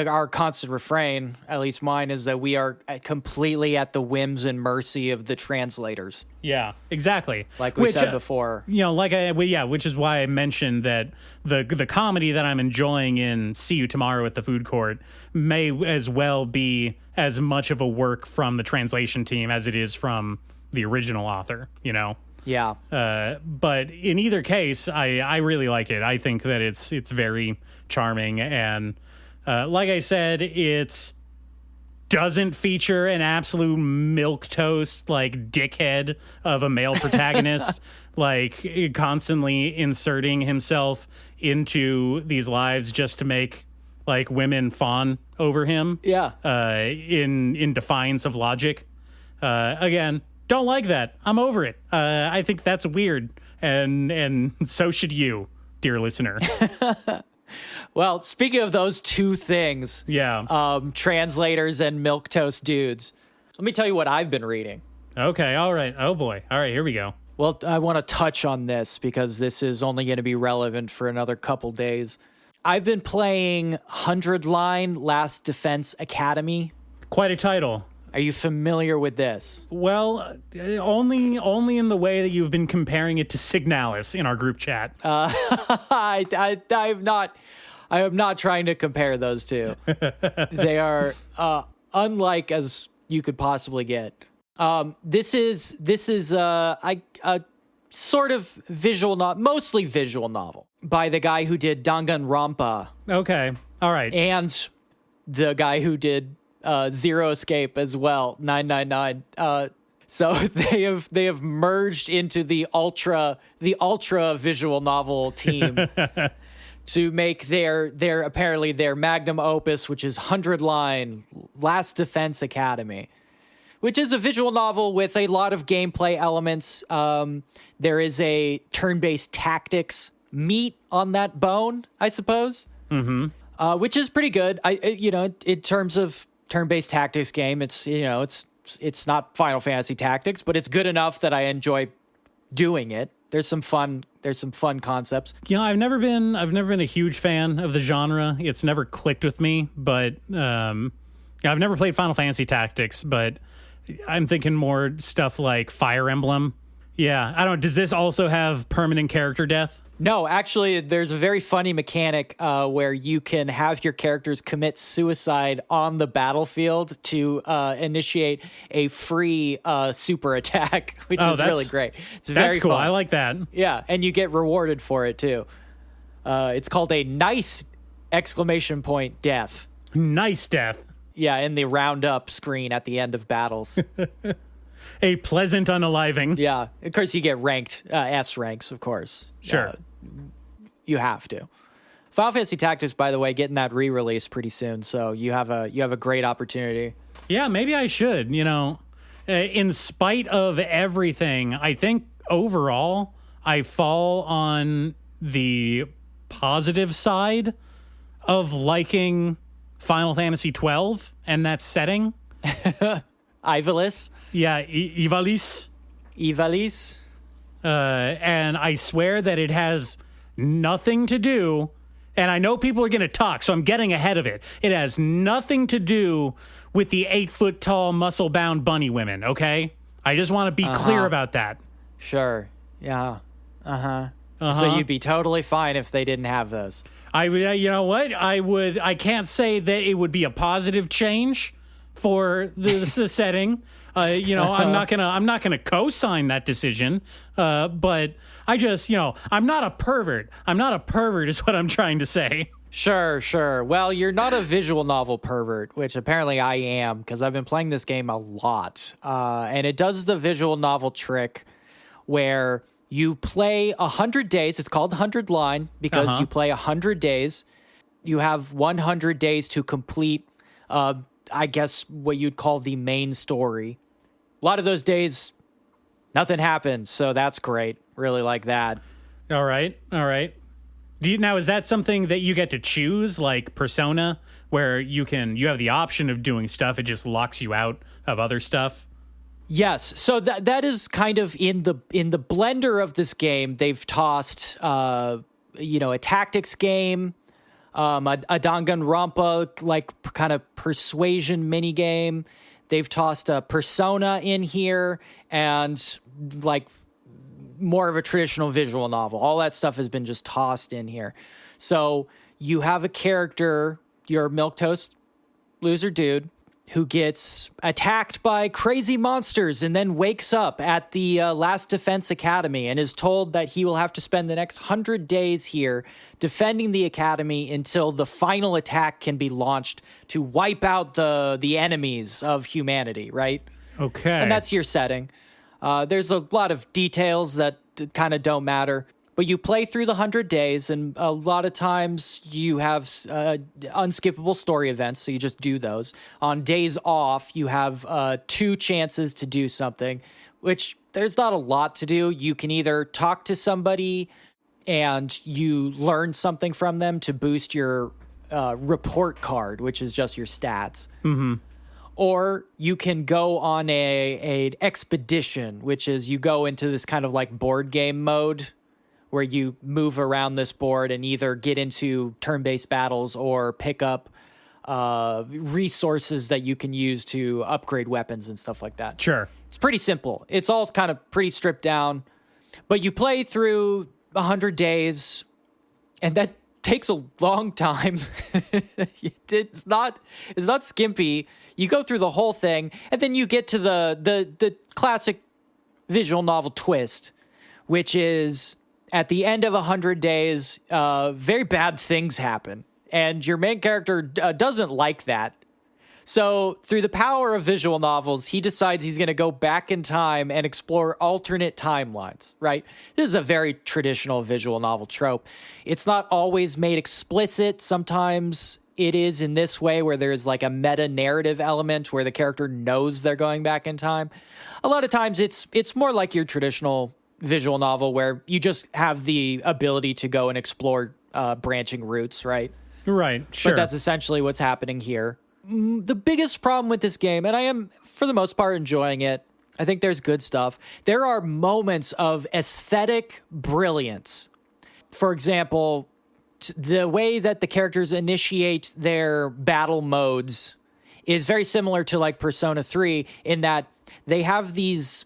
our constant refrain, at least mine, is that we are completely at the whims and mercy of the translators. Yeah, exactly. Like we said before. You know, which is why I mentioned that the comedy that I'm enjoying in See You Tomorrow at the Foodcourt may as well be as much of a work from the translation team as it is from the original author, you know? Yeah. But in either case, I really like it. I think that it's very charming. And like I said, it doesn't feature an absolute milquetoast, like, dickhead of a male protagonist, like, constantly inserting himself into these lives just to make, like, women fawn over him. Yeah. In defiance of logic. Again, don't like that. I'm over it. I think that's weird, and so should you, dear listener. Well, speaking of those two things, translators and milquetoast dudes, let me tell you what I've been reading. Okay, all right. Oh boy. All right, here we go. Well, I want to touch on this because this is only going to be relevant for another couple days. I've been playing 100 Line Last Defense Academy. Quite a title. Are you familiar with this? Well, only in the way that you've been comparing it to Signalis in our group chat. I am not trying to compare those two. They are unlike as you could possibly get. This is a sort of mostly visual novel by the guy who did Danganronpa. Okay, all right, and the guy who did Zero Escape as well, 999. So they have merged into the ultra visual novel team to make their apparently their magnum opus, which is 100 Line Last Defense Academy, which is a visual novel with a lot of gameplay elements. There is a turn-based tactics meat on that bone, I suppose. Mm-hmm. which is pretty good. In terms of turn-based tactics game, it's not Final Fantasy Tactics, but it's good enough that I enjoy doing it. There's some fun concepts. I've never been a huge fan of the genre. It's never clicked with me, but I've never played Final Fantasy Tactics, but I'm thinking more stuff like Fire Emblem. Yeah, I don't. Does this also have permanent character death? No, actually, there's a very funny mechanic where you can have your characters commit suicide on the battlefield to initiate a free super attack, which is really great. It's very cool. fun. I like that. Yeah, and you get rewarded for it too. It's called a nice ! Death. Nice death. Yeah, in the roundup screen at the end of battles. A pleasant unaliving. Yeah, of course you get ranked S ranks, of course. Sure. You have to. Final Fantasy Tactics, by the way, getting that re-release pretty soon, so you have a great opportunity. Yeah, maybe I should. In spite of everything, I think overall I fall on the positive side of liking Final Fantasy 12 and that setting. Ivalice. Yeah, Ivalice. And I swear that it has nothing to do, and I know people are going to talk, so I'm getting ahead of it. It has nothing to do with the 8-foot-tall, muscle-bound bunny women, okay? I just want to be clear about that. Sure. Yeah. So you'd be totally fine if they didn't have those. You know what? I can't say that it would be a positive change for the setting. I'm not gonna co-sign that decision. But I just, I'm not a pervert. I'm not a pervert is what I'm trying to say. Sure. Well, you're not a visual novel pervert, which apparently I am, because I've been playing this game a lot. And it does the visual novel trick where you play 100 days. It's called 100 line because you play 100 days. You have 100 days to complete, I guess, what you'd call the main story. A lot of those days, nothing happens, so that's great. Really like that. All right. Now, is that something that you get to choose, like Persona, where you have the option of doing stuff, it just locks you out of other stuff? Yes. So that is kind of in the blender of this game. They've tossed, a tactics game, a Danganronpa like kind of persuasion mini game. They've tossed a Persona in here and like more of a traditional visual novel. All that stuff has been just tossed in here. So you have a character, your milquetoast loser dude, who gets attacked by crazy monsters and then wakes up at the Last Defense Academy and is told that he will have to spend the next 100 days here defending the academy until the final attack can be launched to wipe out the enemies of humanity, right? Okay. And that's your setting. There's a lot of details that kind of don't matter. But you play through the 100 days, and a lot of times you have unskippable story events, so you just do those. On days off, you have 2 chances to do something, which there's not a lot to do. You can either talk to somebody and you learn something from them to boost your report card, which is just your stats. Mm-hmm. Or you can go on an expedition, which is you go into this kind of like board game mode, where you move around this board and either get into turn-based battles or pick up resources that you can use to upgrade weapons and stuff like that. Sure. It's pretty simple. It's all kind of pretty stripped down. But you play through 100 days, and that takes a long time. It's not skimpy. You go through the whole thing, and then you get to the classic visual novel twist, which is at the end of 100 days, very bad things happen. And your main character doesn't like that. So through the power of visual novels, he decides he's going to go back in time and explore alternate timelines, right? This is a very traditional visual novel trope. It's not always made explicit. Sometimes it is in this way where there's like a meta-narrative element where the character knows they're going back in time. A lot of times it's more like your traditional visual novel where you just have the ability to go and explore branching routes, right? Right, sure. But that's essentially what's happening here. The biggest problem with this game, and I am, for the most part, enjoying it. I think there's good stuff. There are moments of aesthetic brilliance. For example, the way that the characters initiate their battle modes is very similar to like Persona 3 in that they have these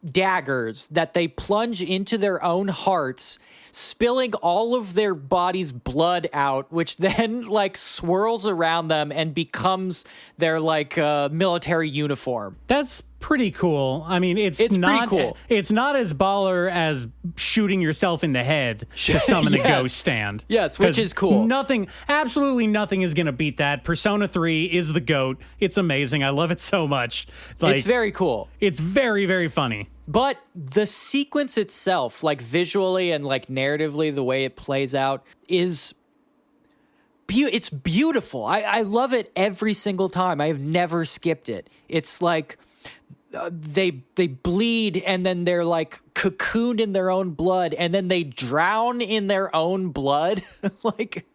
daggers that they plunge into their own hearts, spilling all of their body's blood out, which then like swirls around them and becomes their like military uniform. That's pretty cool. I mean, it's not pretty cool. It's not as baller as shooting yourself in the head to summon Yes. a ghost stand. Yes, which 'Cause is cool. Absolutely nothing is going to beat that. Persona 3 is the GOAT. It's amazing. I love it so much. Like, It's very cool. It's very, very funny. But the sequence itself, like visually and like narratively, the way it plays out is it's beautiful. I love it every single time. I have never skipped it. It's like they bleed and then they're like cocooned in their own blood and then they drown in their own blood. Like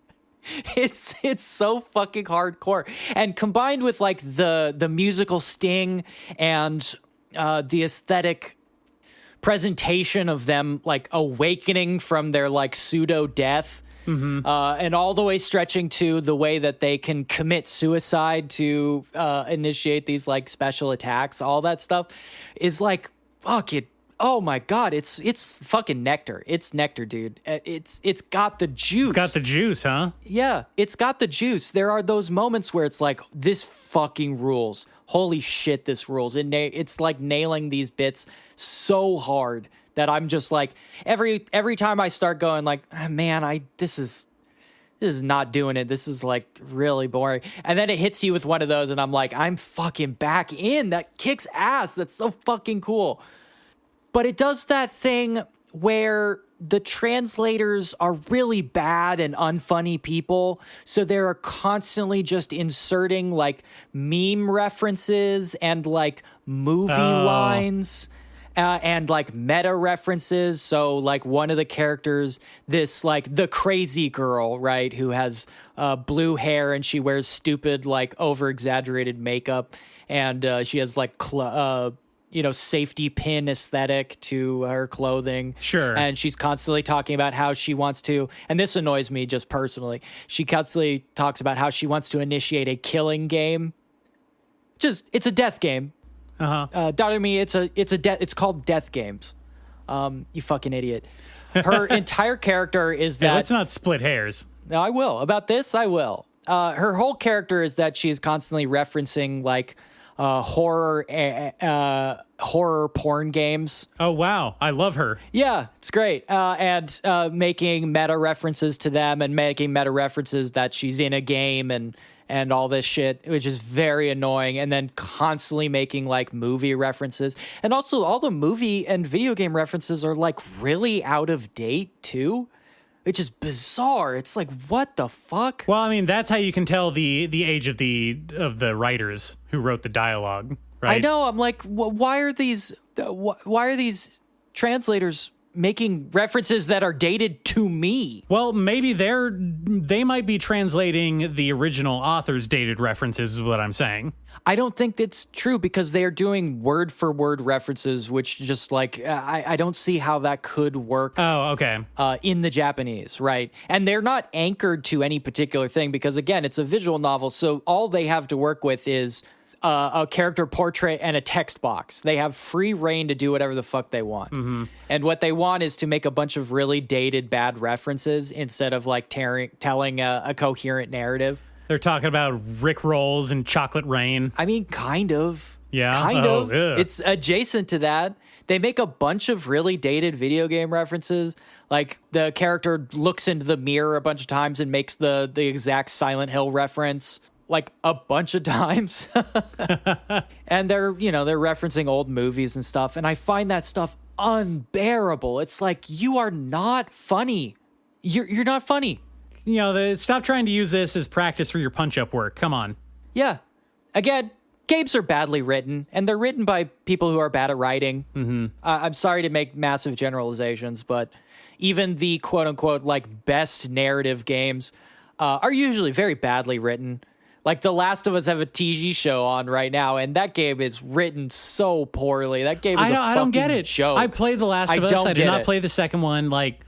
it's so fucking hardcore. And combined with like the musical sting and the aesthetic presentation of them like awakening from their like pseudo death, and all the way stretching to the way that they can commit suicide to initiate these like special attacks, all that stuff is like, fuck it. Oh my God. It's fucking nectar. It's nectar, dude. It's got the juice. It's got the juice, huh? Yeah, it's got the juice. There are those moments where it's like, this fucking rules. Holy shit, this rules. It's like nailing these bits so hard that I'm just like, every time I start going like, man, this is not doing it. This is like really boring. And then it hits you with one of those and I'm like, I'm fucking back in. That kicks ass. That's so fucking cool. But it does that thing where the translators are really bad and unfunny people. So they're constantly just inserting like meme references and like movie lines and like meta references. So like one of the characters, this like the crazy girl, right, who has blue hair and she wears stupid like over exaggerated makeup and she has like safety pin aesthetic to her clothing. Sure. And she's constantly talking about how she wants to, and this annoys me just personally, she constantly talks about how she wants to initiate a killing game. It's a death game. Darumi, it's called Death Games. You fucking idiot. Her entire character is that... Hey, let's not split hairs. No, I will. About this, I will. Her whole character is that she is constantly referencing like horror porn games. Oh, wow. I love her. Yeah, it's great. And making meta references to them and making meta references that she's in a game and all this shit, which is very annoying. And then constantly making like movie references. And also all the movie and video game references are like really out of date too, which is bizarre. It's like, what the fuck? Well, I mean, that's how you can tell the age of the writers who wrote the dialogue, right? I know. I'm like, why are these translators making references that are dated to me? Well, maybe they might be translating the original author's dated references is what I'm saying. I don't think that's true because they are doing word for word references, which just like, I don't see how that could work. Oh, okay. In the Japanese, right? And they're not anchored to any particular thing because again, it's a visual novel. So all they have to work with is a character portrait and a text box. They have free reign to do whatever the fuck they want. Mm-hmm. And what they want is to make a bunch of really dated bad references instead of like telling a coherent narrative. They're talking about Rick Rolls and Chocolate Rain. I mean, kind of. Yeah? Kind of. Ugh. It's adjacent to that. They make a bunch of really dated video game references. Like the character looks into the mirror a bunch of times and makes the exact Silent Hill reference like a bunch of times. And they're referencing old movies and stuff. And I find that stuff unbearable. It's like, you are not funny. You're not funny. Stop trying to use this as practice for your punch-up work. Come on. Yeah. Again, games are badly written, and they're written by people who are bad at writing. Mm-hmm. I'm sorry to make massive generalizations, but even the quote-unquote, like, best narrative games are usually very badly written. Like The Last of Us have a TV show on right now, and that game is written so poorly. That game is I don't get it. Joke. I played The Last of Us. I did not play the second one. Like,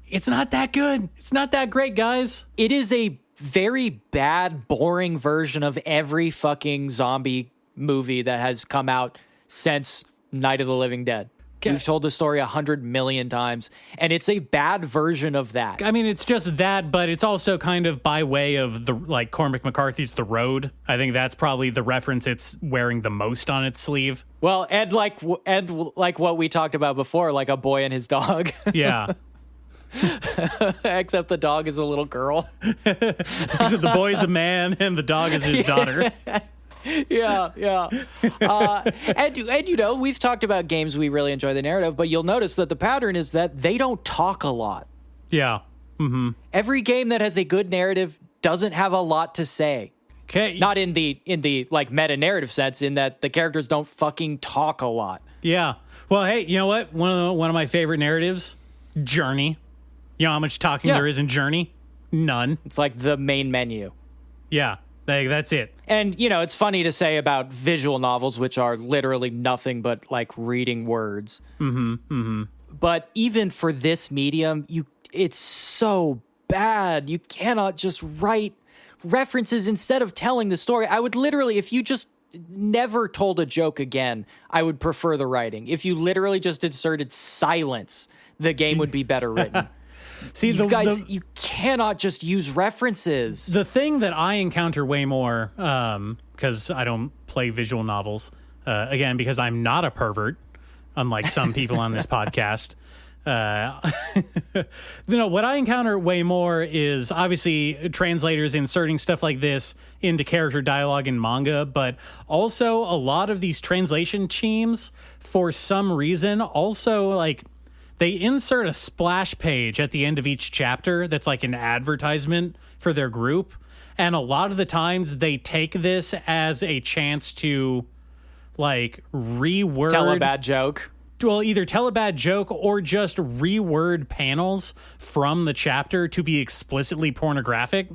it's not that good. It's not that great, guys. It is a very bad, boring version of every fucking zombie movie that has come out since Night of the Living Dead. We've told the story 100 million times, and it's a bad version of that. I mean, it's just that, but it's also kind of by way of the like Cormac McCarthy's The Road. I think that's probably the reference it's wearing the most on its sleeve. Well, and like what we talked about before, like a boy and his dog. Yeah. Except the dog is a little girl. Except the boy's a man and the dog is his daughter. Yeah. And you know, we've talked about games we really enjoy the narrative, but you'll notice that the pattern is that they don't talk a lot. Yeah. Mm-hmm. Every game that has a good narrative doesn't have a lot to say. Okay. Not in the like meta narrative sense, in that the characters don't fucking talk a lot. Yeah. Well, hey, you know what? One of my favorite narratives, Journey. You know how much talking there is in Journey? None. It's like the main menu. Yeah. That's it. And, you know, it's funny to say about visual novels, which are literally nothing but like reading words. Mm-hmm. Mm-hmm. But even for this medium, it's so bad. You cannot just write references instead of telling the story. I would literally, if you just never told a joke again, I would prefer the writing. If you literally just inserted silence, the game would be better written. See, you cannot just use references. The thing that I encounter way more, because I don't play visual novels, again, because I'm not a pervert, unlike some people on this podcast. What I encounter way more is obviously translators inserting stuff like this into character dialogue in manga, but also a lot of these translation teams, for some reason, also like they insert a splash page at the end of each chapter that's like an advertisement for their group. And a lot of the times they take this as a chance to like reword. Tell a bad joke. Well, either tell a bad joke or just reword panels from the chapter to be explicitly pornographic.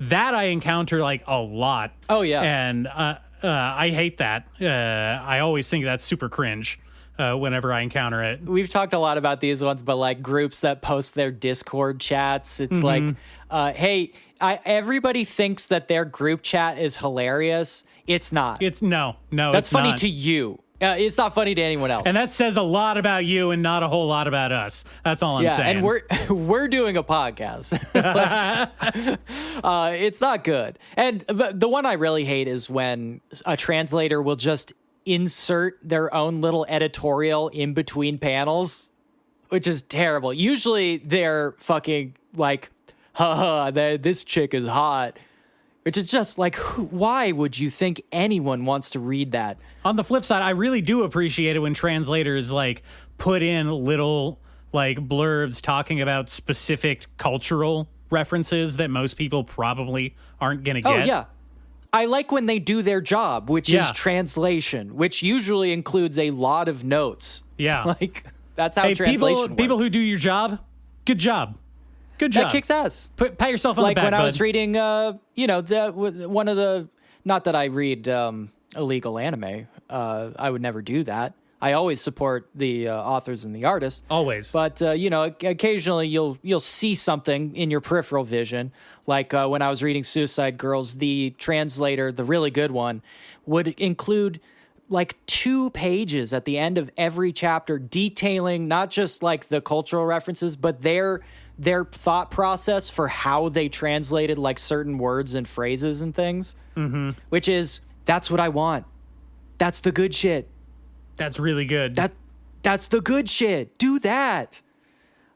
That I encounter like a lot. Oh, yeah. And I hate that. I always think that's super cringe. Whenever I encounter it. We've talked a lot about these ones, but like groups that post their Discord chats, it's like, hey, everybody thinks that their group chat is hilarious. It's not. No. That's it's funny not. to you. It's not funny to anyone else. And that says a lot about you and not a whole lot about us. That's all I'm saying. And we're doing a podcast. It's not good. And the one I really hate is when a translator will just insert their own little editorial in between panels, which is terrible. Usually they're fucking like, haha, this chick is hot, which is just like, why would you think anyone wants to read that? On the flip side, I really do appreciate it when translators like put in little like blurbs talking about specific cultural references that most people probably aren't going to get. Oh, yeah. I like when they do their job, which is translation, which usually includes a lot of notes. Yeah. Like, that's how translation works. People who do your job, good job. Good job. That kicks ass. Pat yourself on the back, Like when bud. I was reading, one of the, not that I read illegal anime. I would never do that. I always support the authors and the artists. Always. But, occasionally you'll see something in your peripheral vision. Like when I was reading Suicide Girls, the translator, the really good one, would include like 2 pages at the end of every chapter detailing not just like the cultural references, but their thought process for how they translated like certain words and phrases and things, which is, that's what I want. That's the good shit. That's really good. That's the good shit. Do that.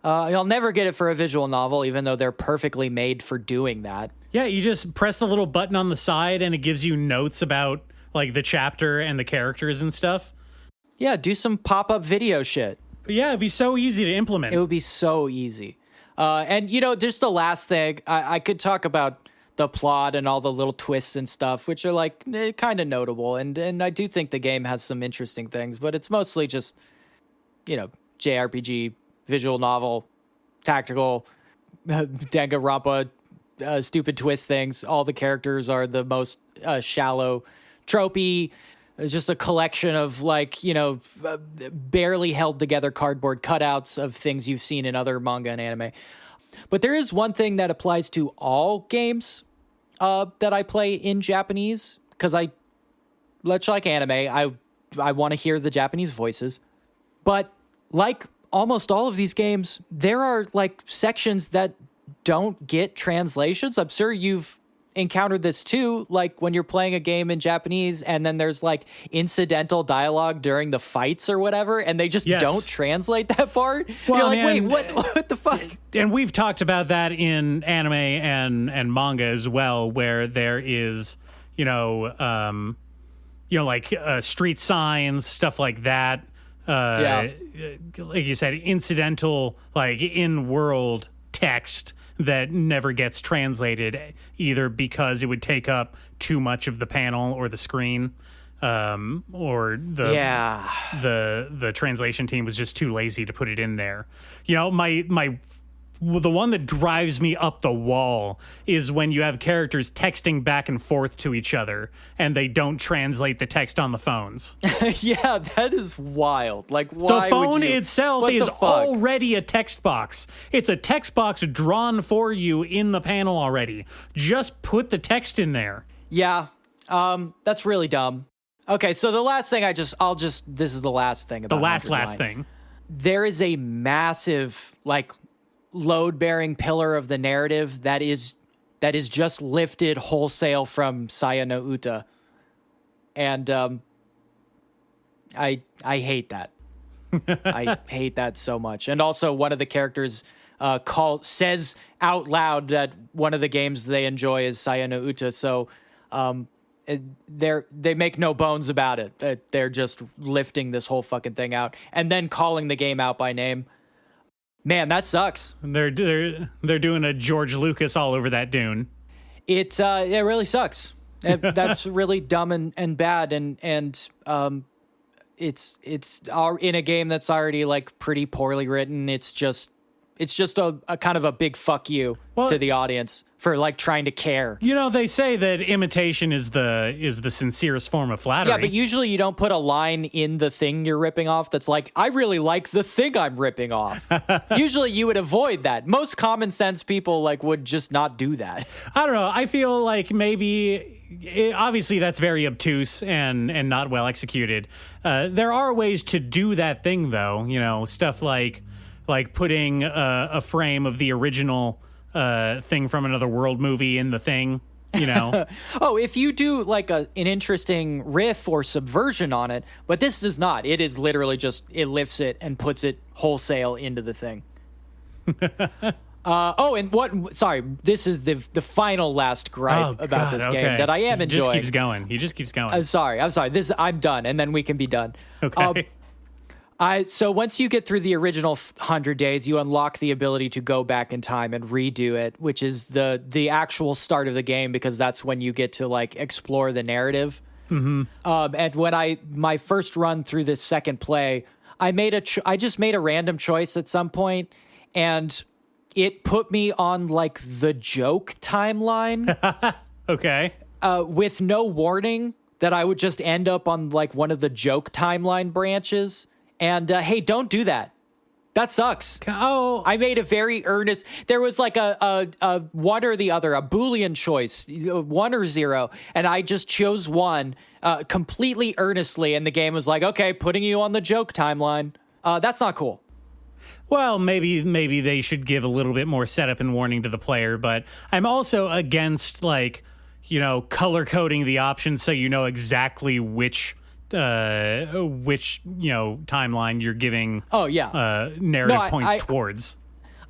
You'll never get it for a visual novel, even though they're perfectly made for doing that. Yeah, you just press the little button on the side and it gives you notes about like the chapter and the characters and stuff. Yeah, do some pop-up video shit. But yeah, it'd be so easy to implement. It would be so easy. And, just the last thing, I could talk about the plot and all the little twists and stuff, which are like kind of notable. And I do think the game has some interesting things, but it's mostly just, JRPG, visual novel, tactical, Danganronpa, stupid twist things. All the characters are the most shallow, tropey. It's just a collection of barely held together cardboard cutouts of things you've seen in other manga and anime. But there is one thing that applies to all games that I play in Japanese, because much like anime, I want to hear the Japanese voices. But like almost all of these games, there are like sections that don't get translations. I'm sure you've encountered this too, like when you're playing a game in Japanese and then there's like incidental dialogue during the fights or whatever, and they just don't translate that part. Well, you're like, wait, what the fuck? And we've talked about that in anime and manga as well, where there is, like street signs, stuff like that. Like you said, incidental, like in-world text that never gets translated, either because it would take up too much of the panel or the screen, or the translation team was just too lazy to put it in there. The one that drives me up the wall is when you have characters texting back and forth to each other and they don't translate the text on the phones. Yeah, that is wild. Like, why the phone would you? itself is already a text box. It's a text box drawn for you in the panel already. Just put the text in there. Yeah, that's really dumb. Okay, so the last thing this is the last thing about the last thing. There is a massive, like, load-bearing pillar of the narrative that is just lifted wholesale from Saya no Uta, and I hate that. I hate that so much. And also, one of the characters says out loud that one of the games they enjoy is Saya no Uta. So they make no bones about it. They're just lifting this whole fucking thing out and then calling the game out by name. Man, that sucks. They're doing a George Lucas all over that dune. It really sucks. That's really dumb and bad, and it's in a game that's already like pretty poorly written. It's just a kind of a big fuck you to the audience for like trying to care. They say that imitation is the sincerest form of flattery. Yeah, but usually you don't put a line in the thing you're ripping off that's like, I really like the thing I'm ripping off. Usually you would avoid that. Most common sense people like would just not do that. I don't know. I feel like maybe obviously that's very obtuse and not well executed. There are ways to do that thing though. Stuff like putting a frame of the original thing from Another World movie in the thing, Oh, if you do like an interesting riff or subversion on it, but this does not. It is literally just, it lifts it and puts it wholesale into the thing. Sorry, this is the final last gripe about this game that I am enjoying. He just keeps going. I'm sorry. I'm done, and then we can be done. Okay. So once you get through the original 100 days, you unlock the ability to go back in time and redo it, which is the actual start of the game, because that's when you get to like explore the narrative. Mm-hmm. And when my first run through this second play, I just made a random choice at some point, and it put me on like the joke timeline. Okay. With no warning that I would just end up on like one of the joke timeline branches. And hey, don't do that. That sucks. Oh, I made a very earnest. There was like a one or the other, a Boolean choice, 1 or 0, and I just chose 1 completely earnestly, and the game was like, okay, putting you on the joke timeline. That's not cool. Well, maybe they should give a little bit more setup and warning to the player, but I'm also against color coding the options so you know exactly which timeline you're giving narrative points towards.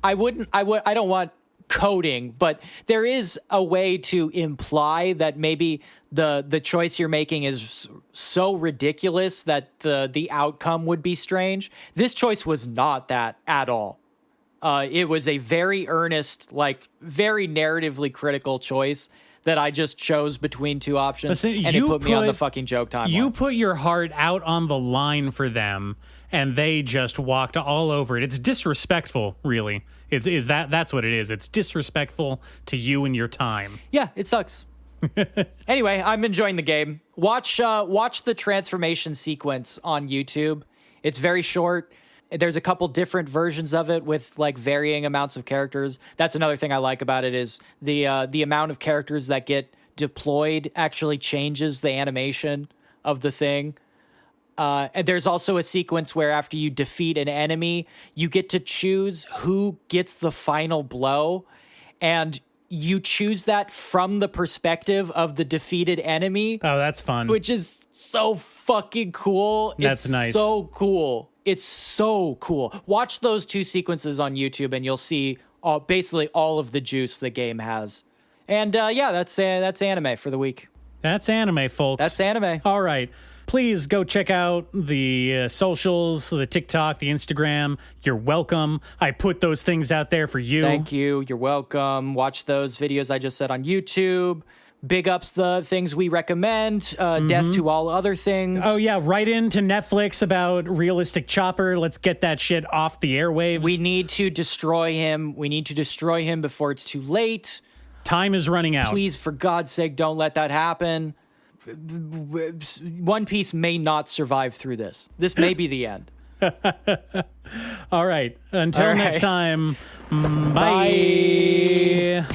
I don't want coding, but there is a way to imply that maybe the choice you're making is so ridiculous that the outcome would be strange. This choice was not that at all. It was a very earnest, like very narratively critical choice that I just chose between two options, Listen, and it you put me on the put- fucking joke timeline. You put your heart out on the line for them, and they just walked all over it. It's disrespectful, really. That's what it is. It's disrespectful to you and your time. Yeah, it sucks. Anyway, I'm enjoying the game. Watch the transformation sequence on YouTube. It's very short. There's a couple different versions of it with like varying amounts of characters. That's another thing I like about it is the amount of characters that get deployed actually changes the animation of the thing. And there's also a sequence where after you defeat an enemy, you get to choose who gets the final blow, and you choose that from the perspective of the defeated enemy. Oh, that's fun. Which is so fucking cool. That's nice. So cool. It's so cool. Watch those two sequences on YouTube and you'll see basically all of the juice the game has. And yeah, that's anime for the week. That's anime, folks. That's anime. All right. Please go check out the socials, the TikTok, the Instagram. You're welcome. I put those things out there for you. Thank you. You're welcome. Watch those videos I just said on YouTube. Big ups the things we recommend. Death to all other things. Oh, yeah. Write into Netflix about Realistic Chopper. Let's get that shit off the airwaves. We need to destroy him. We need to destroy him before it's too late. Time is running out. Please, for God's sake, don't let that happen. One Piece may not survive through this. This may be the end. All right. Until All right. next time. Bye.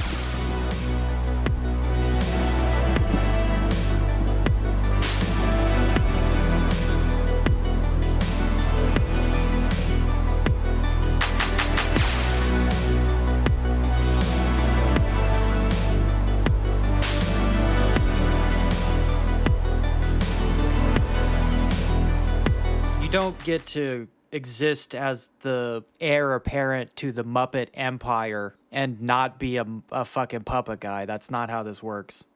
You don't get to exist as the heir apparent to the Muppet Empire and not be a fucking puppet guy. That's not how this works.